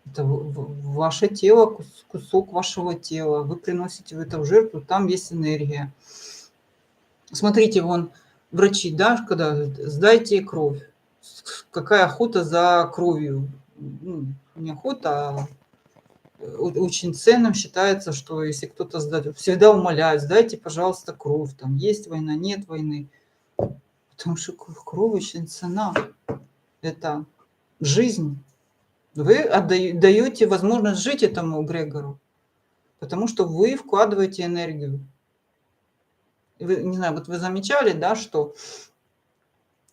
Это ваше тело, кусок вашего тела. Вы приносите в это в жертву, там есть энергия. Смотрите, вон врачи, да, когда сдайте кровь. Какая охота за кровью. Ну, не охота, а очень ценным считается, что если кто-то сдает, всегда умоляют, сдайте, пожалуйста, кровь. Там есть война, нет войны. Потому что кровь очень ценна. Это жизнь. Вы даете возможность жить этому эгрегору, потому что вы вкладываете энергию. Вы, не знаю, вот вы замечали, да, что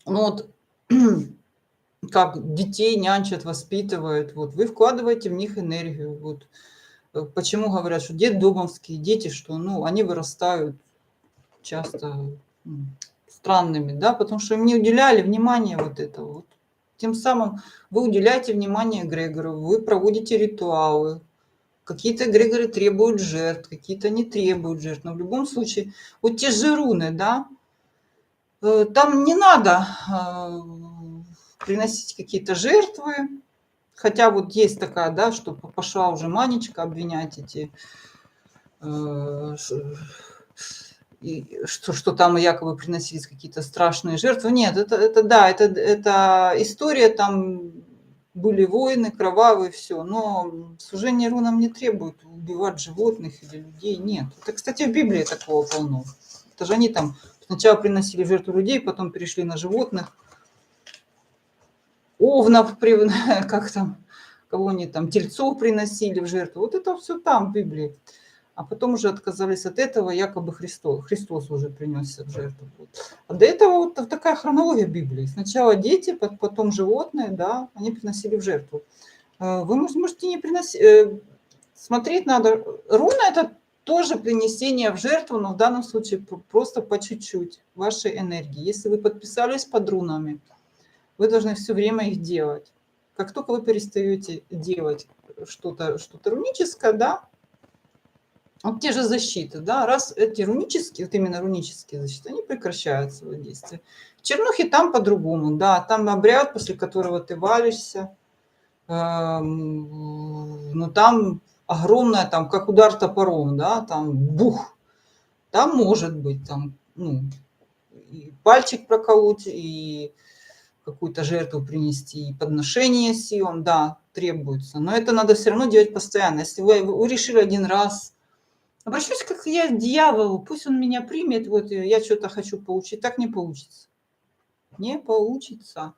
ну вот как детей нянчат, воспитывают, вот вы вкладываете в них энергию. Вот. Почему говорят, что детдомовские дети, что ну, они вырастают часто странными, да, потому что им не уделяли внимания вот этого. Вот. Тем самым вы уделяете внимание эгрегору, вы проводите ритуалы. Какие-то эгрегоры требуют жертв, какие-то не требуют жертв. Но в любом случае, вот те же руны, да, там не надо приносить какие-то жертвы. Хотя вот есть такая, да, что пошла уже Манечка обвинять эти, что там якобы приносились какие-то страшные жертвы. Нет, это история, там были войны, кровавые, все. Но служение рунам не требует убивать животных или людей, нет. Это, кстати, в Библии такого полно. Это же они там сначала приносили в жертву людей, потом перешли на животных. Овнов, как там, кого они там, тельцов приносили в жертву. Вот это все там в Библии. А потом уже отказались от этого, якобы Христос уже принесся в жертву. А до этого вот такая хронология Библии. Сначала дети, потом животные, да, они приносили в жертву. Вы можете не приносить, смотреть надо. Руна – это тоже принесение в жертву, но в данном случае просто по чуть-чуть вашей энергии. Если вы подписались под рунами, вы должны все время их делать. Как только вы перестаете делать что-то руническое, да, вот те же защиты, да, раз эти рунические, вот именно рунические защиты, они прекращают свое действие. В чернухе там по-другому, да, там обряд, после которого ты валишься, ну там огромное, там как удар топором, да, там бух, там может быть, там, ну, и пальчик проколоть, и какую-то жертву принести, и подношение силам, да, требуется. Но это надо все равно делать постоянно. Если вы решили один раз, обращусь как я к дьяволу, пусть он меня примет, вот я что-то хочу получить, так не получится. Не получится.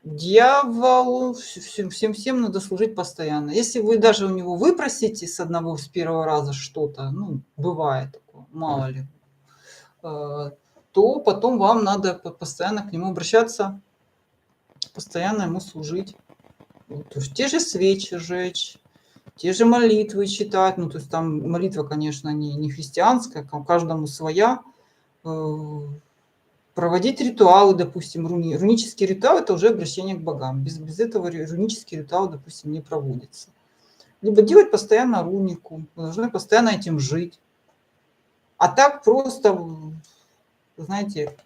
Дьяволу всем надо служить постоянно. Если вы даже у него выпросите с первого раза что-то, ну, бывает такое, мало ли, то потом вам надо постоянно к нему обращаться, постоянно ему служить. Вот, то есть те же свечи жечь, те же молитвы читать. Ну, то есть там молитва, конечно, не христианская, каждому своя. Проводить ритуалы, допустим, рунический ритуал – это уже обращение к богам. Без этого рунический ритуал, допустим, не проводится. Либо делать постоянно рунику, вы должны постоянно этим жить. А так просто, знаете,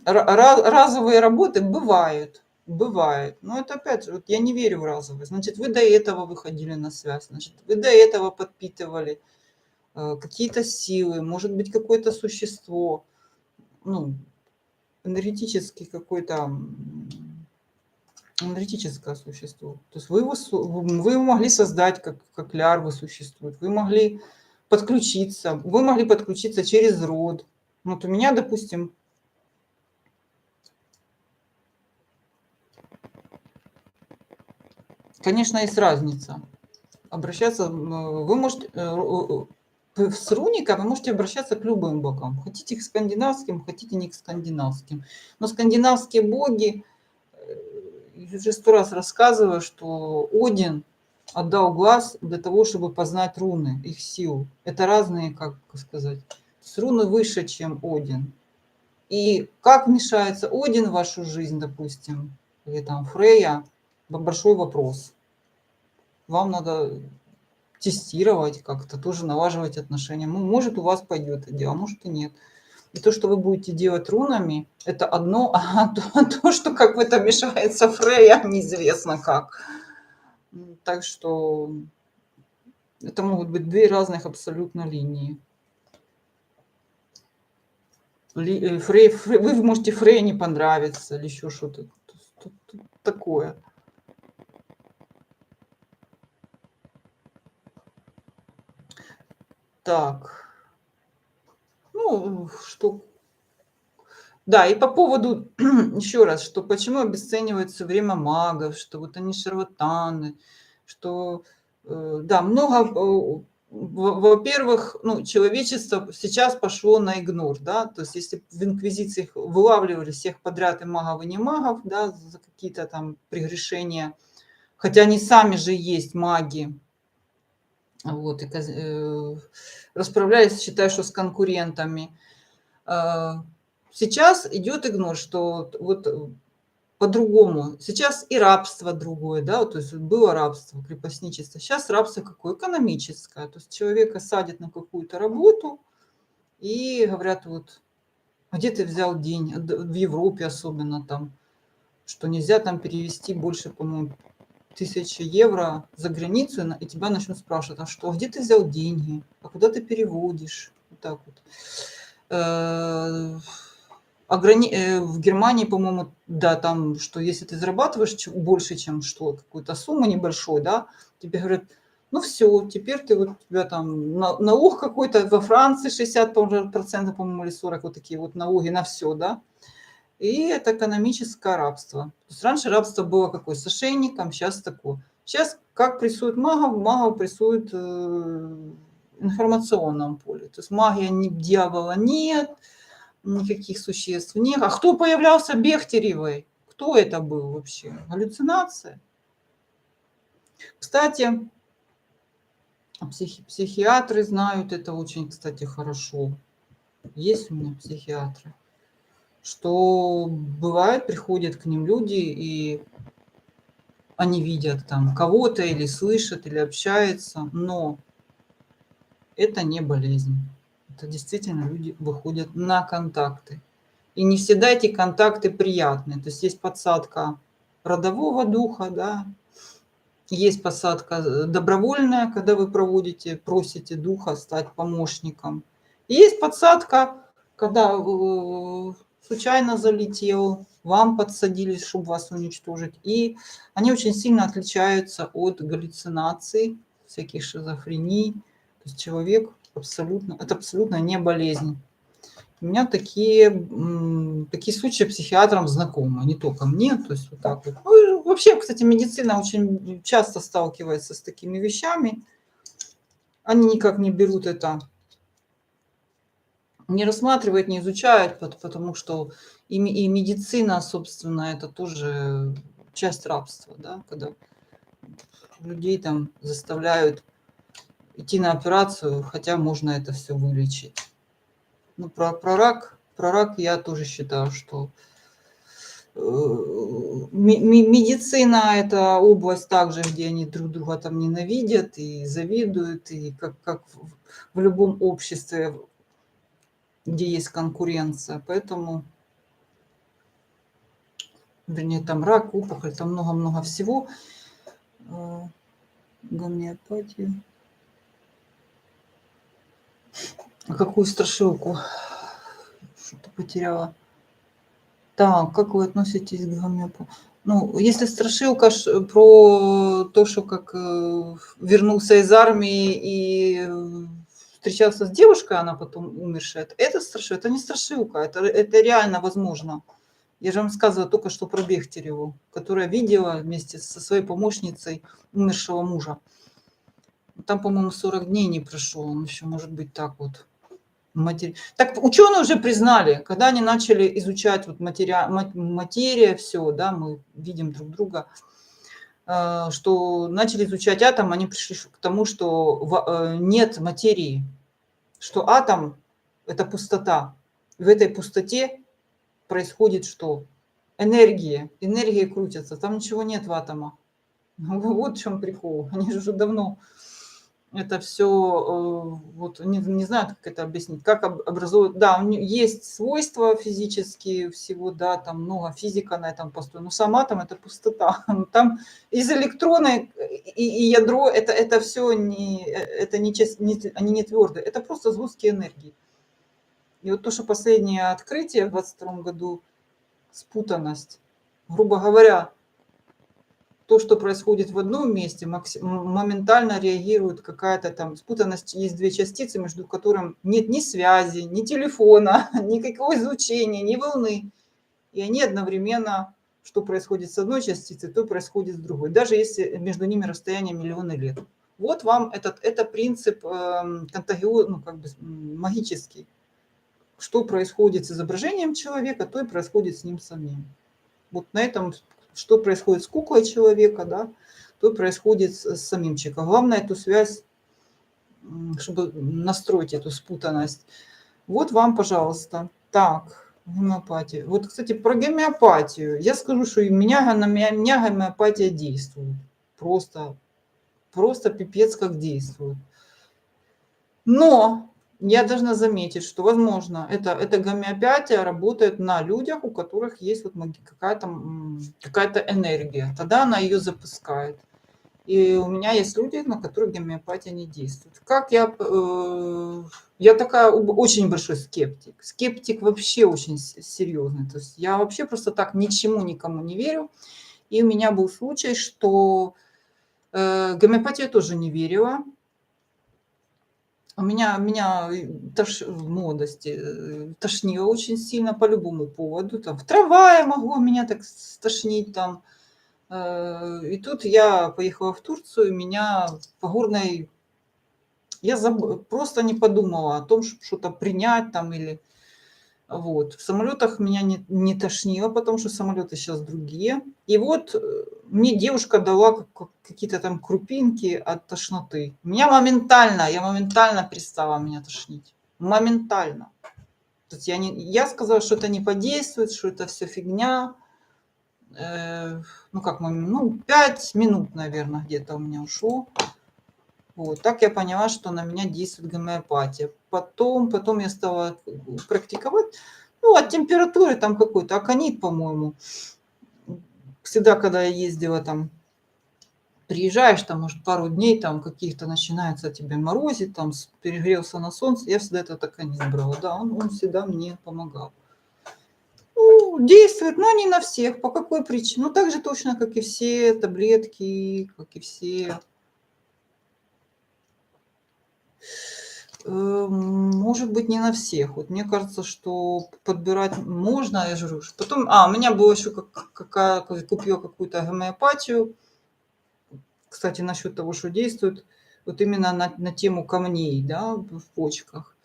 разовые работы бывают. Но это опять же, вот я не верю в разовые. Значит, вы до этого выходили на связь, значит, вы до этого подпитывали какие-то силы, может быть, какое-то существо, ну, энергетический какой-то, энергетическое существо. То есть вы его могли создать, как лярвы существуют, вы могли подключиться через род. Вот у меня, допустим, конечно, есть разница. Обращаться, вы можете, с руника вы можете обращаться к любым богам. Хотите к скандинавским, хотите не к скандинавским. Но скандинавские боги, уже 100 раз рассказываю, что Один отдал глаз для того, чтобы познать руны, их силу. Это разные, как сказать, то есть руны выше, чем Один. И как вмешается Один в вашу жизнь, допустим, или там Фрейя, большой вопрос. Вам надо тестировать как-то, тоже налаживать отношения. Ну, может, у вас пойдет это дело, а может и нет. И то, что вы будете делать рунами, это одно, а то, что как в это мешается Фрейя, неизвестно как. Так что это могут быть две разных абсолютно линии. Вы можете Фрейе не понравиться или еще что-то такое. Так. Ну, что... Да, и по поводу, еще раз, что почему обесценивается время магов, что вот они шарлатаны, что, да, много, во-первых, ну, человечество сейчас пошло на игнор, да, то есть если в инквизиции вылавливали всех подряд и магов, и не магов, да, за какие-то там прегрешения, хотя они сами же есть маги, вот, и расправлялись, считаю, что с конкурентами. Сейчас идет игнор, что вот по-другому. Сейчас и рабство другое, да, то есть было рабство, крепостничество. Сейчас рабство какое? Экономическое. То есть человека садят на какую-то работу и говорят, вот, где ты взял деньги? В Европе особенно там, что нельзя там перевести больше, по-моему, 1000 евро за границу, и тебя начнут спрашивать, а что, где ты взял деньги? А куда ты переводишь? Вот так вот. В Германии, по-моему, да, там, что если ты зарабатываешь больше, чем что, какую-то сумму небольшую, да, тебе говорят, ну все, теперь ты вот, у тебя там налог какой-то, во Франции 60%, по-моему, или 40, вот такие вот налоги на все, да, и это экономическое рабство. То есть раньше рабство было какое? С ошейником, сейчас такое. Сейчас как прессуют магов, магов прессуют в информационном поле. То есть магия, дьявола нет, никаких существ нет. А кто появлялся Бехтеревой? Кто это был вообще? Галлюцинация? Кстати, психиатры знают это очень, кстати, хорошо. Есть у меня психиатры. Что бывает, приходят к ним люди, и они видят там кого-то или слышат, или общаются, но это не болезнь. Это действительно люди выходят на контакты. И не всегда эти контакты приятные. То есть есть подсадка родового духа, да, есть посадка добровольная, когда вы просите духа стать помощником. И есть подсадка, когда случайно залетел, вам подсадили, чтобы вас уничтожить. И они очень сильно отличаются от галлюцинаций, всяких шизофрений. То есть человек это абсолютно не болезнь. У меня такие случаи психиатрам знакомы, не только мне, то есть вот так вот. Ну, вообще, кстати, медицина очень часто сталкивается с такими вещами. Они никак не берут это, не рассматривают, не изучают, потому что и медицина, собственно, это тоже часть рабства, да, когда людей там заставляют идти на операцию, хотя можно это все вылечить. Ну, про рак я тоже считаю, что медицина – это область также, где они друг друга там ненавидят и завидуют, и как в любом обществе, где есть конкуренция. Поэтому, вернее, там рак, опухоль, там много-много всего. Гомеопатия. А какую страшилку? Что-то потеряла. Так, как вы относитесь к гомеопатии? Ну, если страшилка про то, что как вернулся из армии и встречался с девушкой, она потом умершая, это страшилка, это не страшилка, это реально возможно. Я же вам рассказывала только что про Бехтереву, которая видела вместе со своей помощницей умершего мужа. Там, по-моему, 40 дней не прошло, он еще может быть так вот. Так ученые уже признали, когда они начали изучать вот материя, все, да, мы видим друг друга, что начали изучать атом, они пришли к тому, что нет материи, что атом – это пустота. В этой пустоте происходит что? Энергия крутится, там ничего нет в атомах. Вот в чем прикол. Они же уже давно это все, вот не знаю, как это объяснить, как образуют. Да, есть свойства физические всего, да, там много физика на этом построена, но сам атом – это пустота. Там из электрона и ядро – это все не, это они не твердые, это просто сгустки энергии. И вот то, что последнее открытие в 2022 году, спутанность, грубо говоря, то, что происходит в одном месте, моментально реагирует какая-то там спутанность. Есть две частицы, между которыми нет ни связи, ни телефона, никакого излучения, ни волны. И они одновременно, что происходит с одной частицей, то происходит с другой, даже если между ними расстояние миллионы лет. Вот вам это принцип ну, как бы магический. Что происходит с изображением человека, то и происходит с ним самим. Вот на этом, что происходит с куклой человека, да, то происходит с самим человеком. Главное эту связь, чтобы настроить эту спутанность. Вот вам, пожалуйста. Так, гомеопатия. Вот, кстати, про гомеопатию. Я скажу, что на меня гомеопатия действует. Просто пипец как действует. Но я должна заметить, что, возможно, эта гомеопатия работает на людях, у которых есть вот какая-то энергия. Тогда она ее запускает. И у меня есть люди, на которых гомеопатия не действует. Я такая очень большой скептик. Скептик вообще очень серьезный. То есть я вообще просто так ничему никому не верю. И у меня был случай, что гомеопатию я тоже не верила. Меня в молодости тошнило очень сильно по любому поводу. Там, в трамвае могло меня так стошнить. Там. И тут я поехала в Турцию, меня по горной... Я просто не подумала о том, чтобы что-то принять там или... Вот. В самолетах меня не тошнило, потому что самолеты сейчас другие. И вот мне девушка дала какие-то там крупинки от тошноты. Я моментально перестала меня тошнить. Моментально. То есть я сказала, что это не подействует, что это все фигня. Ну, 5 минут, наверное, где-то у меня ушло. Вот, так я поняла, что на меня действует гомеопатия. Потом я стала практиковать, ну, от температуры там какой-то, аконит, по-моему. Всегда, когда я ездила там, приезжаешь, там, может, пару дней, там, каких-то начинается тебе морозить, там, перегрелся на солнце, я всегда этот аконит брала, да, он всегда мне помогал. Ну, действует, но не на всех. По какой причине? Ну, так же точно, как и все таблетки, как и все... Может быть, не на всех. Вот мне кажется, что подбирать можно, я же говорю. Потом, у меня было еще купила какую-то гомеопатию. Кстати, насчет того, что действует, вот именно на тему камней, да, в почках.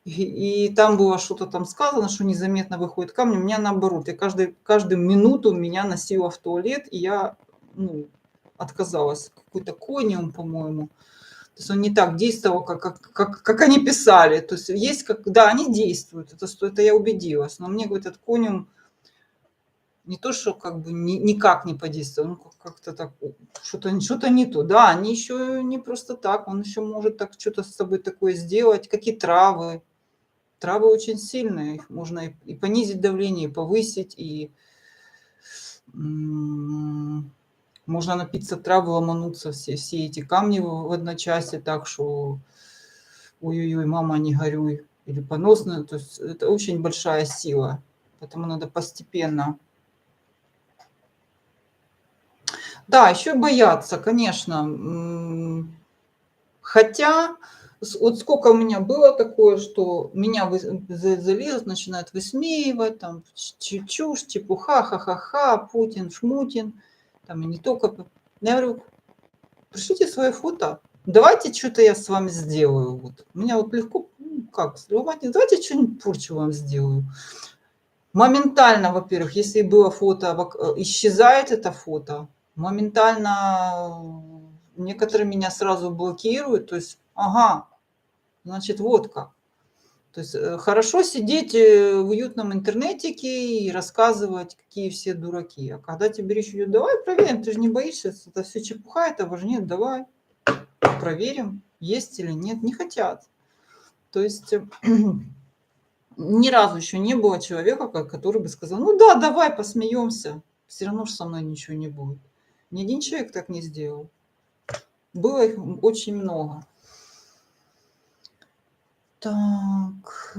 И там было что-то там сказано, что незаметно выходит камни. У меня наоборот. Я каждую минуту меня носила в туалет, и я отказалась. Какой-то кониум, по-моему. То есть он не так действовал, как они писали. То есть да, они действуют, это я убедилась. Но мне, говорит, этот кониум не то, что как бы никак не подействовал, как-то так, что-то не то. Да, они еще не просто так, он еще может так что-то с собой такое сделать, как и травы. Травы очень сильные, их можно и понизить давление, и повысить, и можно напиться травы, ломануться все эти камни в одночасье, так что ой-ой-ой, мама, не горюй, или поносную. То есть это очень большая сила, поэтому надо постепенно. Да, еще бояться, конечно. Хотя, вот сколько у меня было такое, что меня залезут, начинают высмеивать, там, чушь, чепуха, ха-ха-ха, Путин, шмутин, там, и не только. Я говорю, пришлите свое фото, давайте что-то я с вами сделаю. Вот. У меня вот легко, ну, как, давайте что-нибудь порчу вам сделаю. Моментально, во-первых, если было фото, исчезает это фото, моментально некоторые меня сразу блокируют, то есть, ага, значит, вот как. То есть хорошо сидеть в уютном интернетике и рассказывать, какие все дураки. А когда тебе речь идет, давай проверим, ты же не боишься, это все чепуха, этого же нет, давай проверим, есть или нет, не хотят. То есть ни разу еще не было человека, который бы сказал, ну да, давай посмеемся, все равно же со мной ничего не будет. Ни один человек так не сделал. Было их очень много. Так,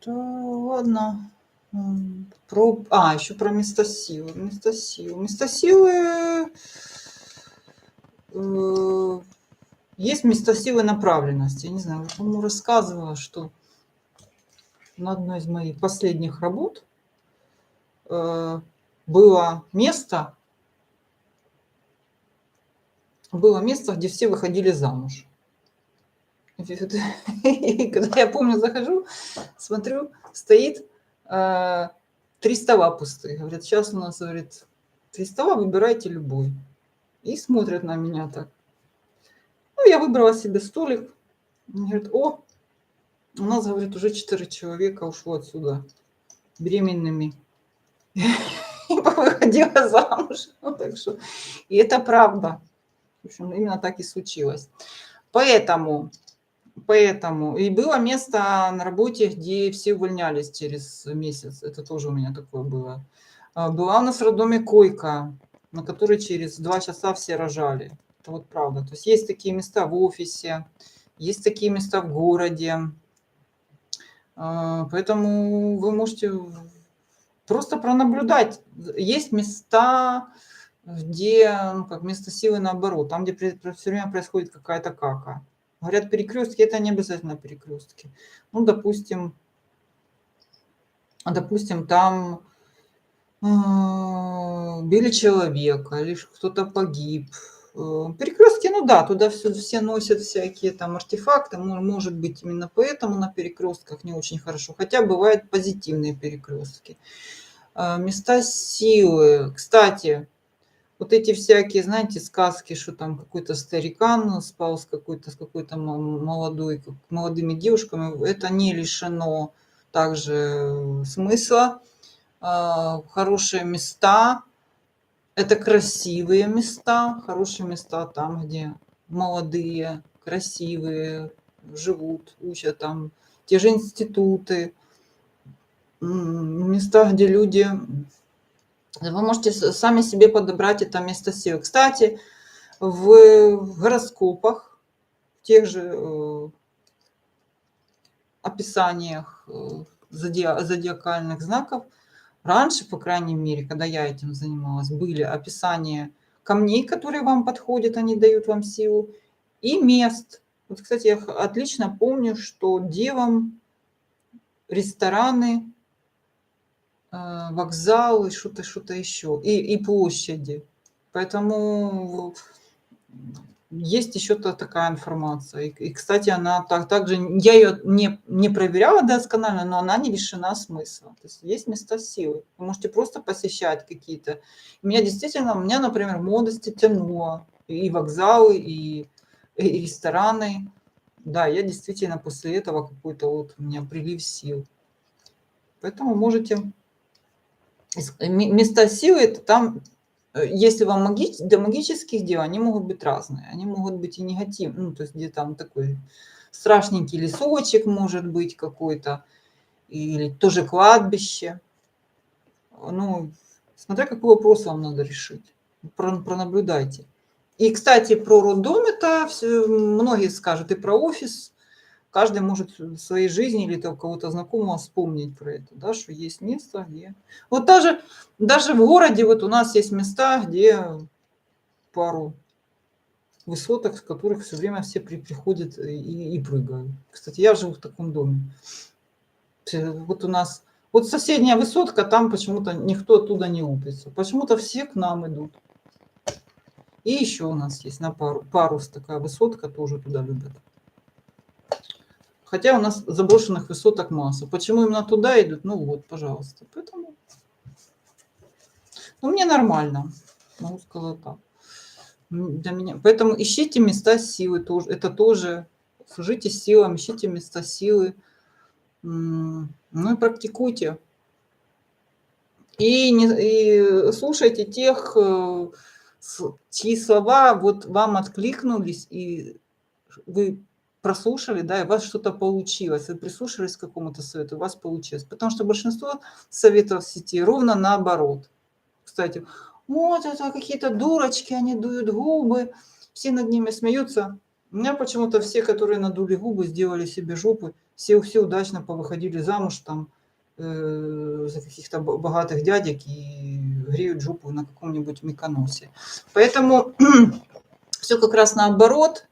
ладно. Еще про местосилы. Местосилы. Есть местосилы направленности. Я не знаю, я, по-моему, рассказывала, что на одной из моих последних работ было место, где все выходили замуж. И когда я помню, захожу, смотрю, стоит 3 стола пустых. Говорят, сейчас у нас, говорит, 3 стола, выбирайте любой. И смотрят на меня так. Ну, я выбрала себе столик. Они говорят, о, у нас, говорит, уже 4 человека ушло отсюда беременными. И выходила замуж. Ну, так что, и это правда. В общем, именно так и случилось. Поэтому и было место на работе, где все увольнялись через месяц. Это тоже у меня такое было. Была у нас в роддоме койка, на которой через 2 часа все рожали. Это вот правда. То есть есть такие места в офисе, есть такие места в городе. Поэтому вы можете просто пронаблюдать. Есть места, где, ну, как место силы наоборот, там, где все время происходит какая-то кака. Говорят, перекрестки, это не обязательно перекрестки. Ну, допустим, там били человека, или кто-то погиб. Перекрестки, ну да, туда все носят всякие там артефакты, может быть, именно поэтому на перекрестках не очень хорошо. Хотя бывают позитивные перекрестки. Места силы. Кстати, вот эти всякие, знаете, сказки, что там какой-то старикан спал с какой-то молодыми девушками, это не лишено также смысла. Хорошие места, это красивые места, хорошие места там, где молодые, красивые живут, учат там, те же институты, места, где люди... Вы можете сами себе подобрать это место силы. Кстати, в гороскопах, в тех же описаниях зодиакальных знаков, раньше, по крайней мере, когда я этим занималась, были описания камней, которые вам подходят, они дают вам силу, и мест. Вот, кстати, я отлично помню, что девам рестораны, вокзалы, что-то еще, и площади. Поэтому есть еще такая информация. И, кстати, она также, я ее не проверяла досконально, но она не лишена смысла. То есть есть места силы. Вы можете просто посещать какие-то. Меня, например, молодости тянуло и вокзалы, и рестораны. Да, я действительно после этого какой-то вот у меня прилив сил. Поэтому можете... Места силы, это там, если вам до магических дел, они могут быть разные. Они могут быть и негативные. Ну, то есть где там такой страшненький лесочек может быть какой-то, или тоже кладбище. Ну, смотря какой вопрос вам надо решить. Пронаблюдайте. И, кстати, про роддом это многие скажут, и про офис. Каждый может в своей жизни или у кого-то знакомого вспомнить про это, да, что есть место, где... Вот даже в городе вот у нас есть места, где пару высоток, с которых все время все приходят и прыгают. Кстати, я живу в таком доме. Вот у нас... Вот соседняя высотка, там почему-то никто оттуда не упится. Почему-то все к нам идут. И еще у нас есть на парус такая высотка, тоже туда любят. Хотя у нас заброшенных высоток масса. Почему именно туда идут? Ну вот, пожалуйста. Поэтому, ну, мне нормально, могу сказать так. Для меня. Поэтому ищите места силы тоже. Это тоже служите силам, ищите места силы. Ну и практикуйте. И слушайте тех, чьи слова вот вам откликнулись, и вы прослушали, да, и у вас что-то получилось. Вы прислушались к какому-то совету, у вас получилось. Потому что большинство советов в сети ровно наоборот. Кстати, вот это какие-то дурочки, они дуют губы, все над ними смеются. У меня почему-то все, которые надули губы, сделали себе жопы, все удачно повыходили замуж там за каких-то богатых дядек и греют жопу на каком-нибудь Миконосе. Поэтому все как раз наоборот.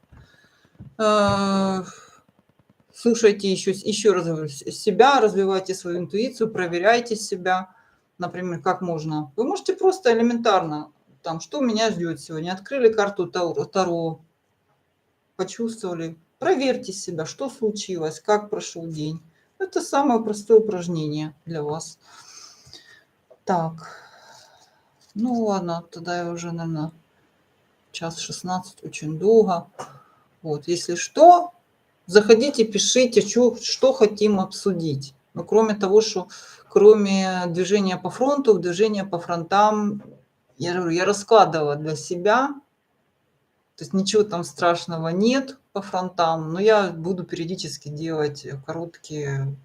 Слушайте еще раз говорю, себя, развивайте свою интуицию, проверяйте себя. Например, как можно. Вы можете просто элементарно, там, что меня ждет сегодня. Открыли карту Таро, почувствовали. Проверьте себя, что случилось, как прошел день. Это самое простое упражнение для вас. Так, ну ладно, тогда я уже, наверное, 1:16, очень долго. Вот, если что, заходите, пишите, что хотим обсудить. Но кроме того, что кроме движения по фронту, движения по фронтам, я говорю, я раскладывала для себя, то есть ничего там страшного нет по фронтам, но я буду периодически делать короткие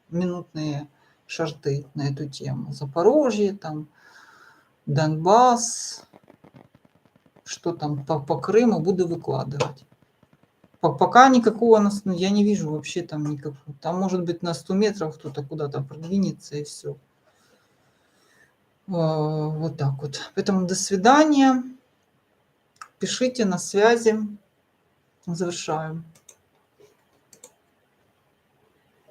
минутные шорты на эту тему. Запорожье, там, Донбасс, что там по Крыму буду выкладывать. Пока никакого нас, ну, я не вижу вообще там никакого. Там может быть на 100 метров кто-то куда-то продвинется и все. Вот так вот. Поэтому до свидания. Пишите, на связи. Завершаем.